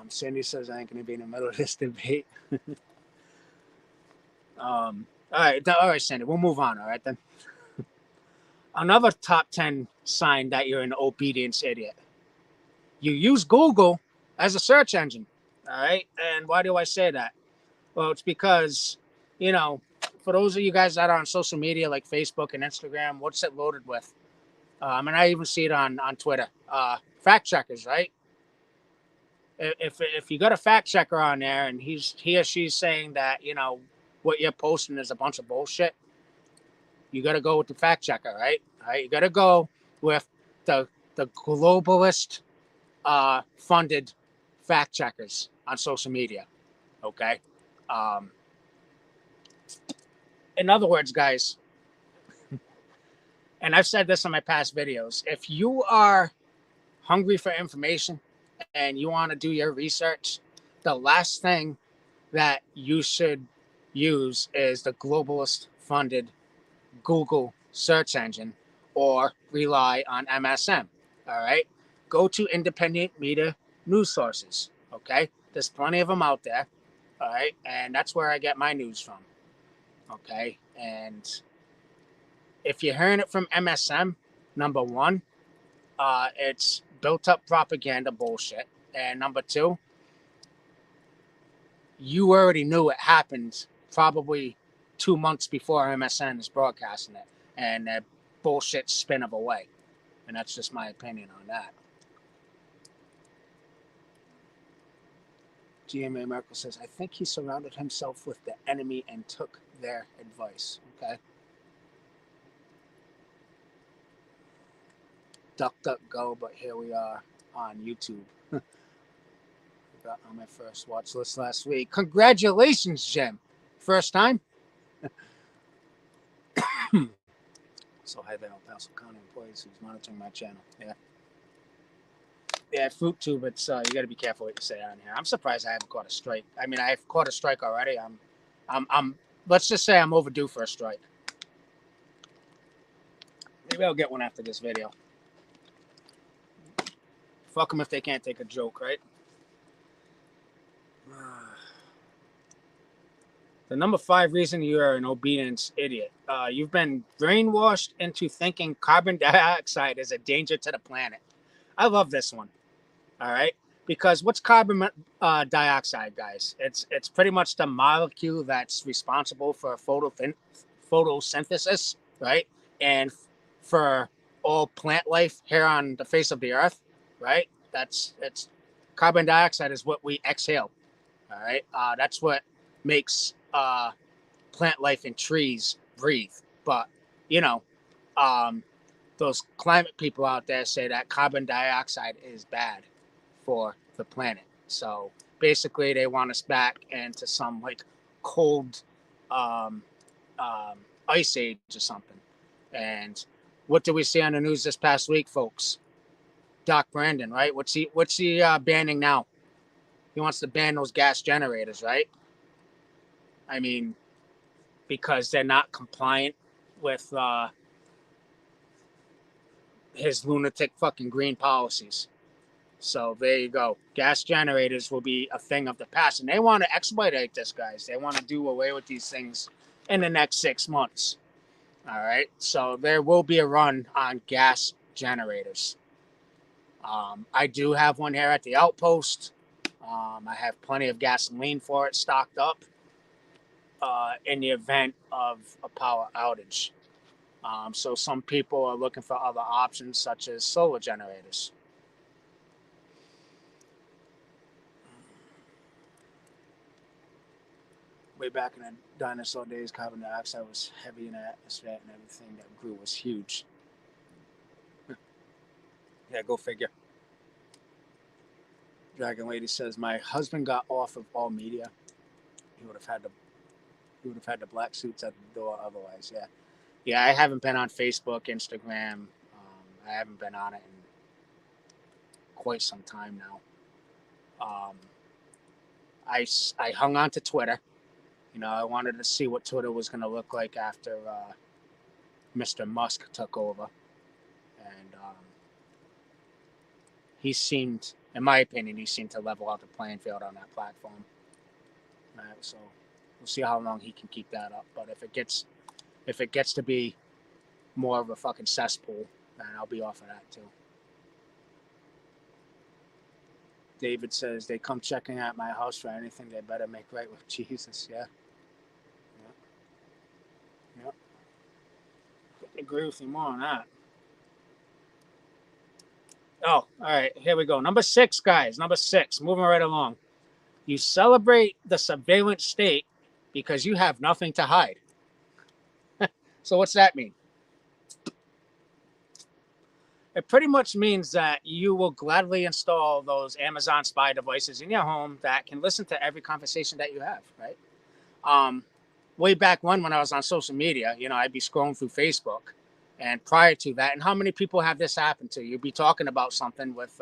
S1: Sandy says I ain't going to be in the middle of this debate. All right, Sandy, we'll move on, all right, then. Another top 10 sign that you're an obedience idiot. You use Google as a search engine, all right? And why do I say that? Well, it's because, you know, for those of you guys that are on social media like Facebook and Instagram, what's it loaded with? And I even see it on Twitter. Fact checkers, right? If you got a fact checker on there and he or she's saying that, you know, what you're posting is a bunch of bullshit, you got to go with the fact checker, right? All right, you got to go with the globalist funded fact checkers on social media, okay? In other words, guys, and I've said this in my past videos, if you are hungry for information and you want to do your research, the last thing that you should use is the globalist funded Google search engine or rely on MSM. All right. Go to independent media news sources. Okay. There's plenty of them out there. All right. And that's where I get my news from. Okay. And if you're hearing it from MSM, number one, it's built up propaganda bullshit. And number two, you already knew it happened probably 2 months before MSN is broadcasting it, and that bullshit spin of a way. And that's just my opinion on that. GMA Merkel says, I think he surrounded himself with the enemy and took their advice. Okay. Duck, duck, go, but here we are on YouTube. Got on my first watch list last week. Congratulations, Jim. First time? So hi there, El Paso County employees who's monitoring my channel. Yeah. Yeah, Fruit Tube, it's you got to be careful what you say on here. I'm surprised I haven't caught a strike. I mean, I've caught a strike already. I'm let's just say I'm overdue for a strike. Maybe I'll get one after this video. Fuck them if they can't take a joke, right? The number 5 reason you are an obedience idiot. You've been brainwashed into thinking carbon dioxide is a danger to the planet. I love this one. All right. Because what's carbon dioxide, guys? It's pretty much the molecule that's responsible for photosynthesis, right? And for all plant life here on the face of the earth, right? It's carbon dioxide is what we exhale. All right. That's what makes plant life in trees breathe. But you know, those climate people out there say that carbon dioxide is bad for the planet. So basically, they want us back into some like cold ice age or something. And what did we see on the news this past week, folks? Doc Brandon, right? What's he banning now? He wants to ban those gas generators, right? I mean, because they're not compliant with his lunatic fucking green policies. So there you go. Gas generators will be a thing of the past. And they want to exploit this, guys. They want to do away with these things in the next 6 months. All right. So there will be a run on gas generators. I do have one here at the outpost. I have plenty of gasoline for it stocked up in the event of a power outage. So some people are looking for other options such as solar generators. Way back in the dinosaur days, carbon dioxide was heavy in the atmosphere and everything that grew was huge. Yeah, go figure. Dragon Lady says, my husband got off of all media. He would have had the black suits at the door otherwise. Yeah. Yeah, I haven't been on Facebook, Instagram. I haven't been on it in quite some time now. I hung on to Twitter. You know, I wanted to see what Twitter was going to look like after Mr. Musk took over. And he seemed, in my opinion, he seemed to level out the playing field on that platform. All right, so we'll see how long he can keep that up. But if it gets to be more of a fucking cesspool, then I'll be off of that too. David says, they come checking at my house for anything they better make right with Jesus. Yeah. Yep. Couldn't agree with you more on that. Oh, all right. Here we go. Number 6, guys. Number 6. Moving right along. You celebrate the surveillance state because you have nothing to hide. So what's that mean? It pretty much means that you will gladly install those Amazon spy devices in your home that can listen to every conversation that you have, right? Way back when I was on social media, you know, I'd be scrolling through Facebook. And prior to that, and how many people have this happen to? You'd be talking about something with,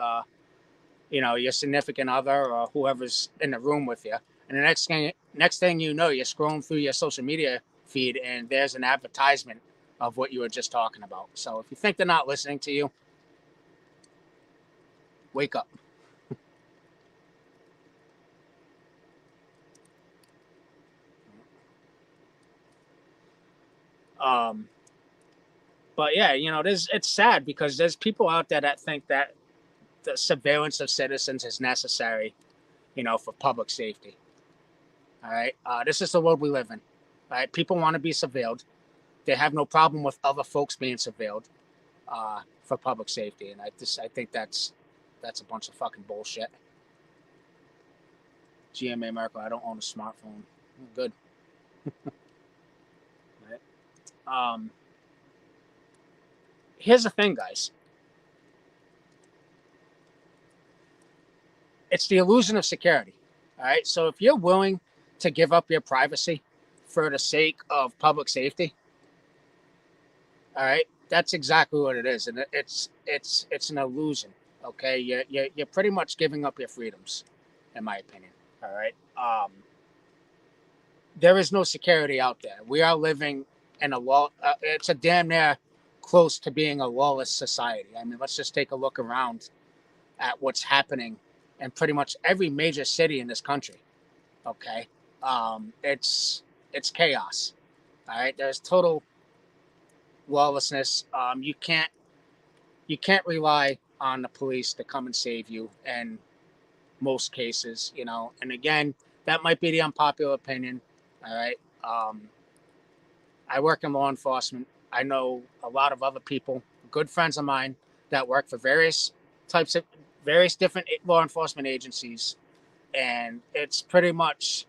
S1: you know, your significant other or whoever's in the room with you. And the next thing you know, you're scrolling through your social media feed and there's an advertisement of what you were just talking about. So if you think they're not listening to you, wake up. But yeah, you know, it's sad because there's people out there that think that the surveillance of citizens is necessary, you know, for public safety. All right. This is the world we live in. All right. People want to be surveilled. They have no problem with other folks being surveilled for public safety. And I think that's a bunch of fucking bullshit. GMA America. I don't own a smartphone. Good. Right. Here's the thing, guys. It's the illusion of security. All right. So if you're willing to give up your privacy for the sake of public safety, all right, that's exactly what it is, and it's an illusion. Okay, you're pretty much giving up your freedoms, in my opinion. All right. There is no security out there. We are living in a law. It's a damn near close to being a lawless society. I mean, let's just take a look around at what's happening in pretty much every major city in this country. Okay, it's chaos. All right, there's total lawlessness. You can't rely on the police to come and save you in most cases. And again, that might be the unpopular opinion. All right. I work in law enforcement. I know a lot of other people, good friends of mine, that work for various different law enforcement agencies, and it's pretty much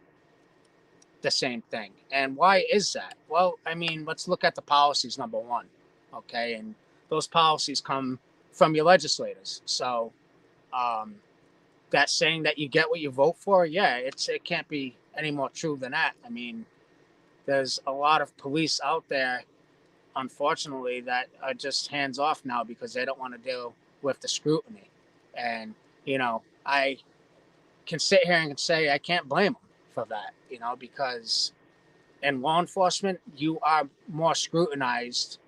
S1: the same thing. And why is that? Well, I mean, let's look at the policies, number one. Okay, and those policies come from your legislators. So um, that saying that you get what you vote for, yeah, it can't be any more true than that. I mean, there's a lot of police out there, unfortunately, that are just hands off now because they don't want to deal with the scrutiny. And I can sit here and say I can't blame them for that. Because in law enforcement, you are more scrutinized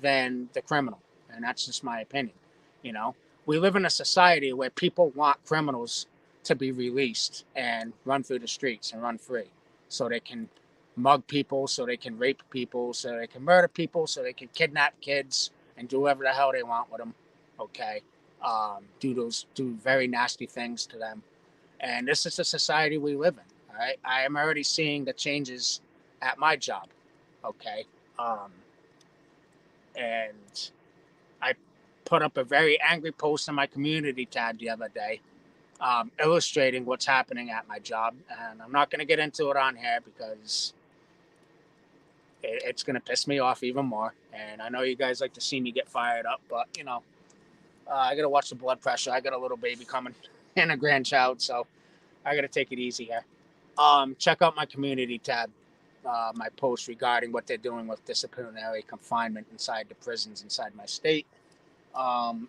S1: than the criminal, and that's just my opinion. You know, we live in a society where people want criminals to be released and run through the streets and run free, so they can mug people, so they can rape people, so they can murder people, so they can kidnap kids and do whatever the hell they want with them. Okay, do very nasty things to them, and this is the society we live in. All right, I am already seeing the changes at my job. Okay, um, and I put up a very angry post on my community tab the other day, illustrating what's happening at my job. And I'm not going to get into it on here because it's going to piss me off even more. And I know you guys like to see me get fired up, but I got to watch the blood pressure. I got a little baby coming and a grandchild, so I got to take it easy here. Check out my community tab. My post regarding what they're doing with disciplinary confinement inside the prisons inside my state.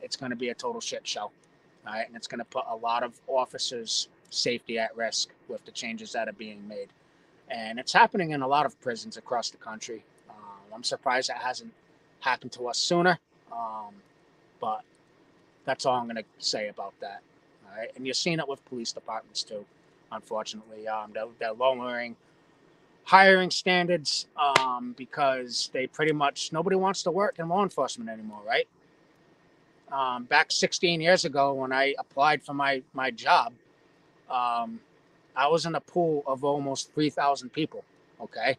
S1: It's going to be a total shit show. All right, and it's going to put a lot of officers' safety at risk with the changes that are being made. And it's happening in a lot of prisons across the country. I'm surprised it hasn't happened to us sooner. But that's all I'm going to say about that. All right, and you're seeing it with police departments too. Unfortunately, they're lowering hiring standards because they pretty much nobody wants to work in law enforcement anymore, right? Back 16 years ago when I applied for my job, um, I was in a pool of almost 3,000 people, okay?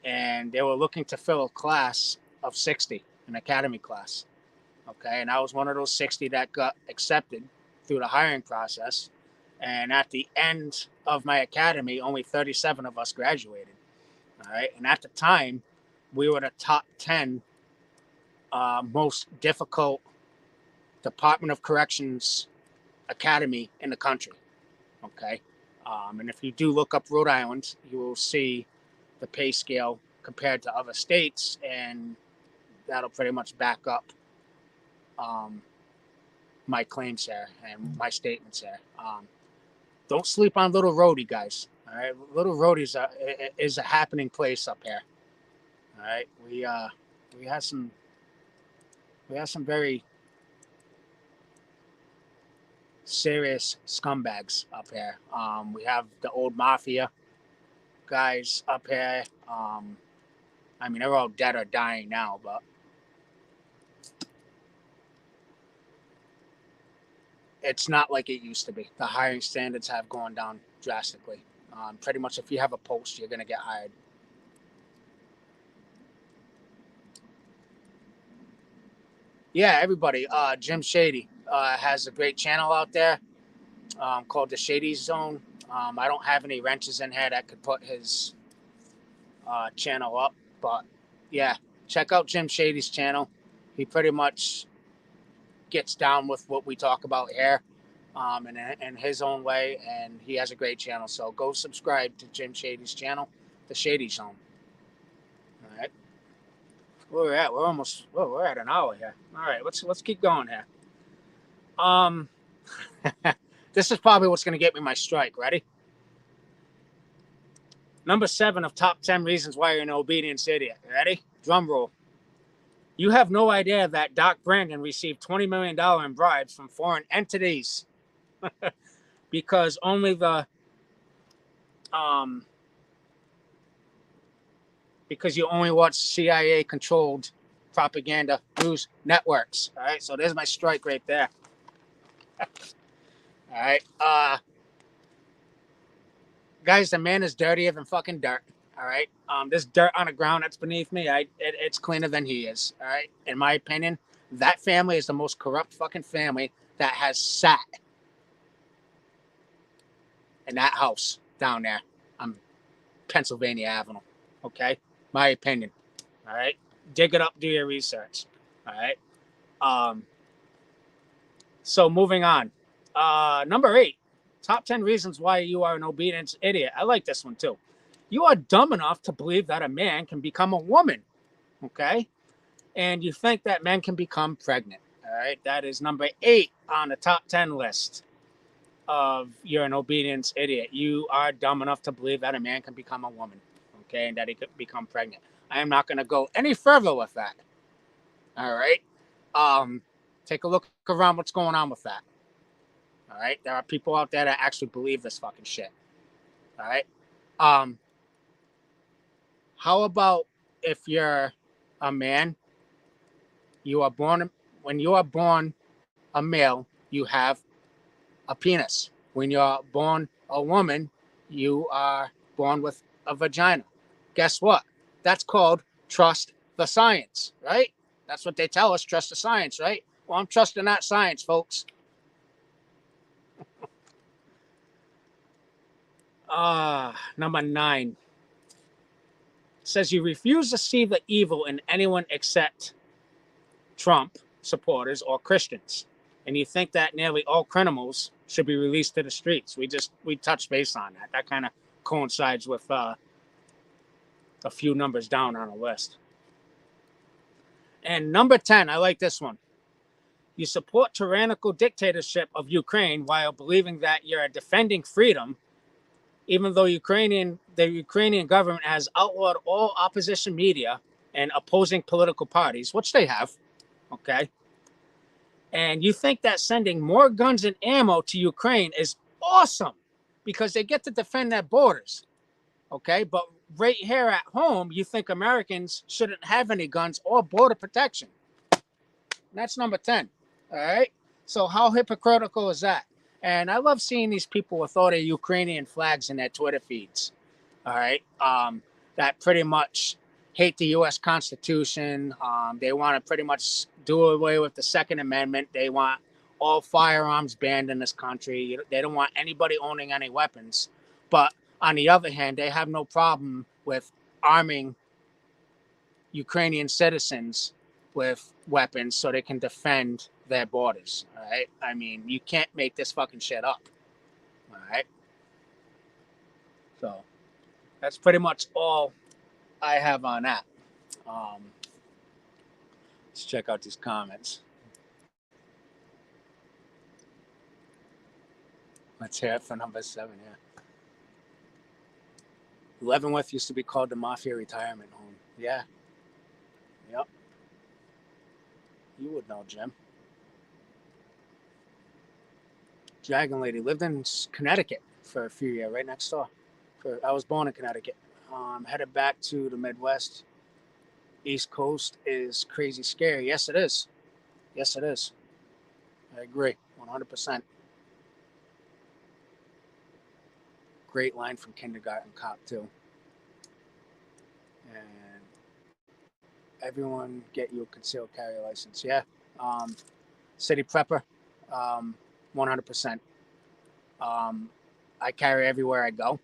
S1: And they were looking to fill a class of 60, an academy class, okay? And I was one of those 60 that got accepted through the hiring process. And at the end of my academy, only 37 of us graduated, all right? And at the time, we were the top 10 most difficult Department of Corrections academy in the country. Okay. And if you do look up Rhode Island, you will see the pay scale compared to other states, and that'll pretty much back up my claims here and my statements here. Don't sleep on Little Rhodey, guys. All right, Little Rhodey's is a happening place up here. All right, we have some very serious scumbags up here. We have the old mafia guys up here. I mean, they're all dead or dying now, but it's not like it used to be. The hiring standards have gone down drastically. Pretty much, if you have a post, you're going to get hired. Yeah, everybody. Jim Shady has a great channel out there called the Shady Zone. I don't have any wrenches in here that could put his channel up, but yeah, check out Jim Shady's channel. He pretty much gets down with what we talk about here, in his own way, and he has a great channel. So go subscribe to Jim Shady's channel, The Shady Zone. All right, where we're at? We're at an hour here. All right, let's keep going here. This is probably what's going to get me my strike. Ready? Number 7 of top 10 reasons why you're an obedience idiot. Ready? Drum roll. You have no idea that Doc Brandon received $20 million in bribes from foreign entities because because you only watch CIA-controlled propaganda news networks. All right, so there's my strike right there. All right, guys, the man is dirtier than fucking dirt. All right, this dirt on the ground that's beneath me, it's cleaner than he is. All right, in my opinion, that family is the most corrupt fucking family that has sat in that house down there on Pennsylvania Avenue. Okay, my opinion. All right, dig it up, do your research. All right. So moving on. Number 8, top 10 reasons why you are an obedience idiot. I like this one too. You are dumb enough to believe that a man can become a woman. Okay, and you think that men can become pregnant. All right, that is number 8 on the top 10 list of you're an obedience idiot. You are dumb enough to believe that a man can become a woman, okay, and that he could become pregnant. I am not going to go any further with that. All right. Take a look around what's going on with that. All right. There are people out there that actually believe this fucking shit. All right. How about if you're a man, when you are born a male, you have a penis. When you're born a woman, you are born with a vagina. Guess what? That's called trust the science, right? That's what they tell us, trust the science, right? Well, I'm trusting that science, folks. Number 9 says you refuse to see the evil in anyone except Trump supporters or Christians. And you think that nearly all criminals should be released to the streets. We touched base on that. That kind of coincides with a few numbers down on the list. And number 10, I like this one. You support tyrannical dictatorship of Ukraine while believing that you're defending freedom, even though the Ukrainian government has outlawed all opposition media and opposing political parties, which they have, okay? And you think that sending more guns and ammo to Ukraine is awesome because they get to defend their borders, okay? But right here at home, you think Americans shouldn't have any guns or border protection. And that's number 10, all right? So how hypocritical is that? And I love seeing these people with all their Ukrainian flags in their Twitter feeds, all right? That pretty much hate the U.S. Constitution. They want to pretty much do away with the Second Amendment. They want all firearms banned in this country. They don't want anybody owning any weapons. But on the other hand, they have no problem with arming Ukrainian citizens with weapons so they can defend their borders. All right. I mean, you can't make this fucking shit up. All right. So that's pretty much all I have on that. Let's check out these comments. Let's hear it for number 7 here. Leavenworth used to be called the Mafia Retirement Home. Yeah. Yep. You would know, Jim. Dragon Lady lived in Connecticut for a few years, right next door. I was born in Connecticut. Headed back to the Midwest. East Coast is crazy scary. Yes, it is. Yes, it is. I agree, 100%. Great line from Kindergarten Cop, too. And everyone get you a concealed carry license. Yeah. City prepper, 100%. I carry everywhere I go.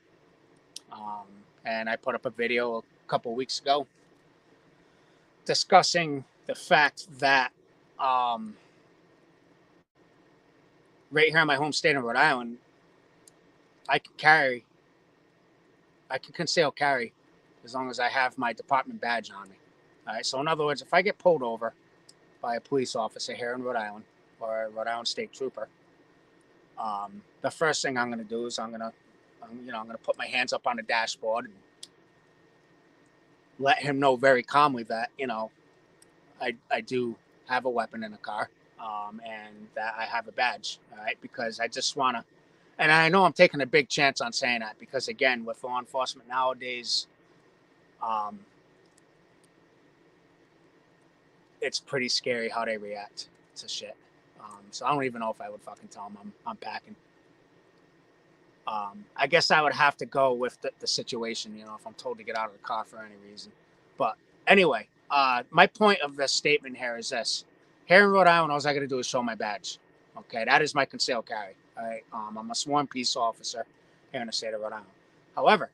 S1: And I put up a video a couple weeks ago discussing the fact that right here in my home state of Rhode Island, I can conceal carry as long as I have my department badge on me. All right. So in other words, if I get pulled over by a police officer here in Rhode Island or a Rhode Island state trooper, the first thing I'm going to do is I'm going to put my hands up on the dashboard and let him know very calmly that I do have a weapon in the car, and that I have a badge. All right, because I just want to. And I know I'm taking a big chance on saying that because, again, with law enforcement nowadays, it's pretty scary how they react to shit. So I don't even know if I would fucking tell them I'm packing. I guess I would have to go with the situation, if I'm told to get out of the car for any reason. But anyway, my point of this statement here is this. Here in Rhode Island, all I got to do is show my badge. Okay, that is my concealed carry. All right, I'm a sworn peace officer here in the state of Rhode Island. However,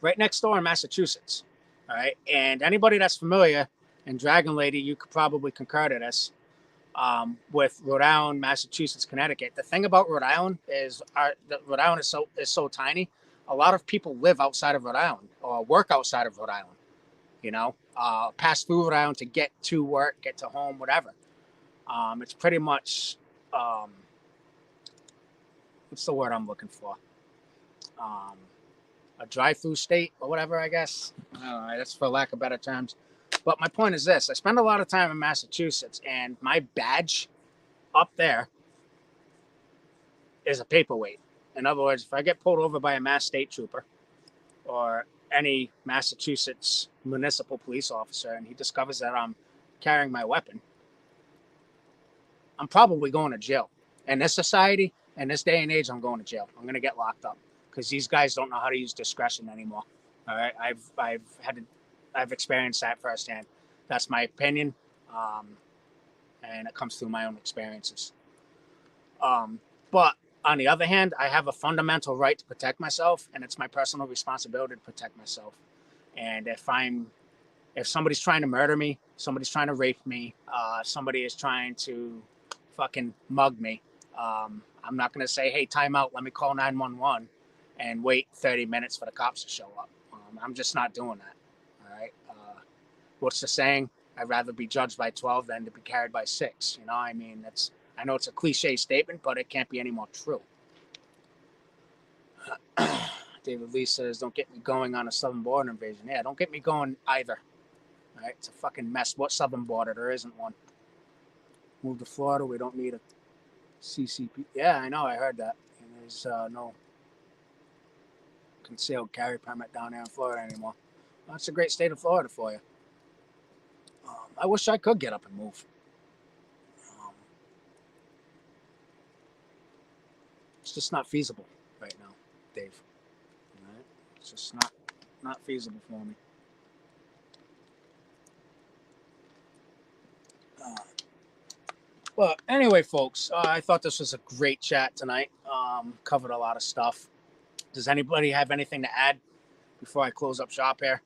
S1: right next door in Massachusetts, all right, and anybody that's familiar, and Dragon Lady, you could probably concur to this, with Rhode Island, Massachusetts, Connecticut. The thing about Rhode Island is Rhode Island is so tiny. A lot of people live outside of Rhode Island or work outside of Rhode Island. Pass through Rhode Island to get to work, get to home, whatever. It's pretty much what's the word I'm looking for? A drive-through state or whatever, I guess. I don't know, that's for lack of better terms. But my point is this. I spend a lot of time in Massachusetts, and my badge up there is a paperweight. In other words, if I get pulled over by a Mass state trooper or any Massachusetts municipal police officer and he discovers that I'm carrying my weapon, I'm probably going to jail. In this society, in this day and age, I'm going to jail. I'm going to get locked up because these guys don't know how to use discretion anymore. All right, I've experienced that firsthand. That's my opinion, and it comes through my own experiences. But on the other hand, I have a fundamental right to protect myself, and it's my personal responsibility to protect myself. And if somebody's trying to murder me, somebody's trying to rape me, somebody is trying to fucking mug me, I'm not going to say, hey, time out, let me call 911 and wait 30 minutes for the cops to show up. I'm just not doing that. All right. What's the saying? I'd rather be judged by 12 than to be carried by 6. I mean, I know it's a cliche statement, but it can't be any more true. David Lee says, don't get me going on a southern border invasion. Yeah, don't get me going either. All right, it's a fucking mess. What southern border? There isn't one. Move to Florida. We don't need a CCP. Yeah, I know. I heard that. And there's no concealed carry permit down there in Florida anymore. Well, that's a great state of Florida for you. I wish I could get up and move. It's just not feasible right now, Dave. All right? It's just not feasible for me. Well, anyway, folks, I thought this was a great chat tonight. Covered a lot of stuff. Does anybody have anything to add before I close up shop here?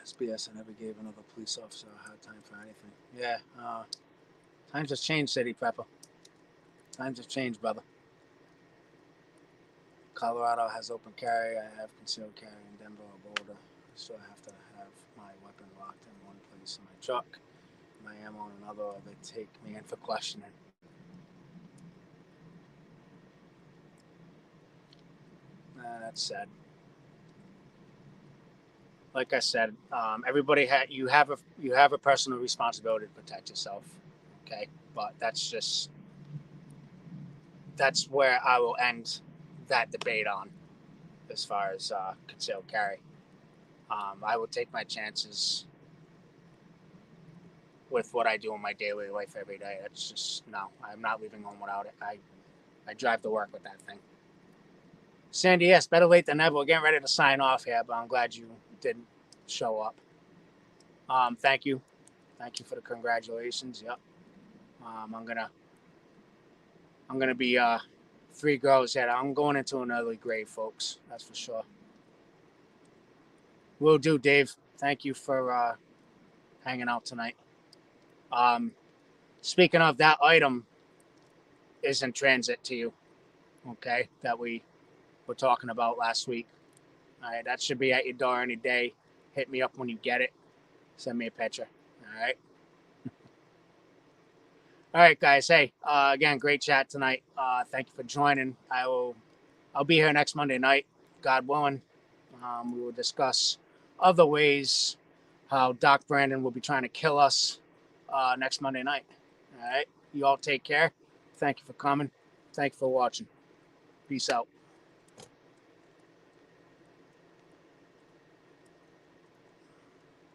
S1: SBS, I never gave another police officer a hard time for anything. Yeah, times have changed, City Pepper. Times have changed, brother. Colorado has open carry. I have concealed carry in Denver or Boulder. So I have to have my weapon locked in one place in my truck, my ammo in another, or they take me in for questioning. That's sad. Like I said, everybody you have a personal responsibility to protect yourself. Okay, but that's where I will end that debate on as far as concealed carry. I will take my chances with what I do in my daily life every day. It's just, no, I'm not leaving home without it. I drive to work with that thing. Sandy, yes, better late than never. We're getting ready to sign off here, but I'm glad you didn't show up. Thank you Thank you for the congratulations. Yep. I'm gonna be 3 girls ahead. I'm going into an early grade, folks. That's for sure. Will do, Dave. Thank you for hanging out tonight. Um, Speaking of, that item is in transit to you. Okay, that we were talking about last week. All right, that should be at your door any day. Hit me up when you get it. Send me a picture. All right. All right, guys. Hey, again, great chat tonight. Thank you for joining. I'll be here next Monday night, God willing. We will discuss other ways how Doc Brandon will be trying to kill us next Monday night. All right. You all take care. Thank you for coming. Thank you for watching. Peace out.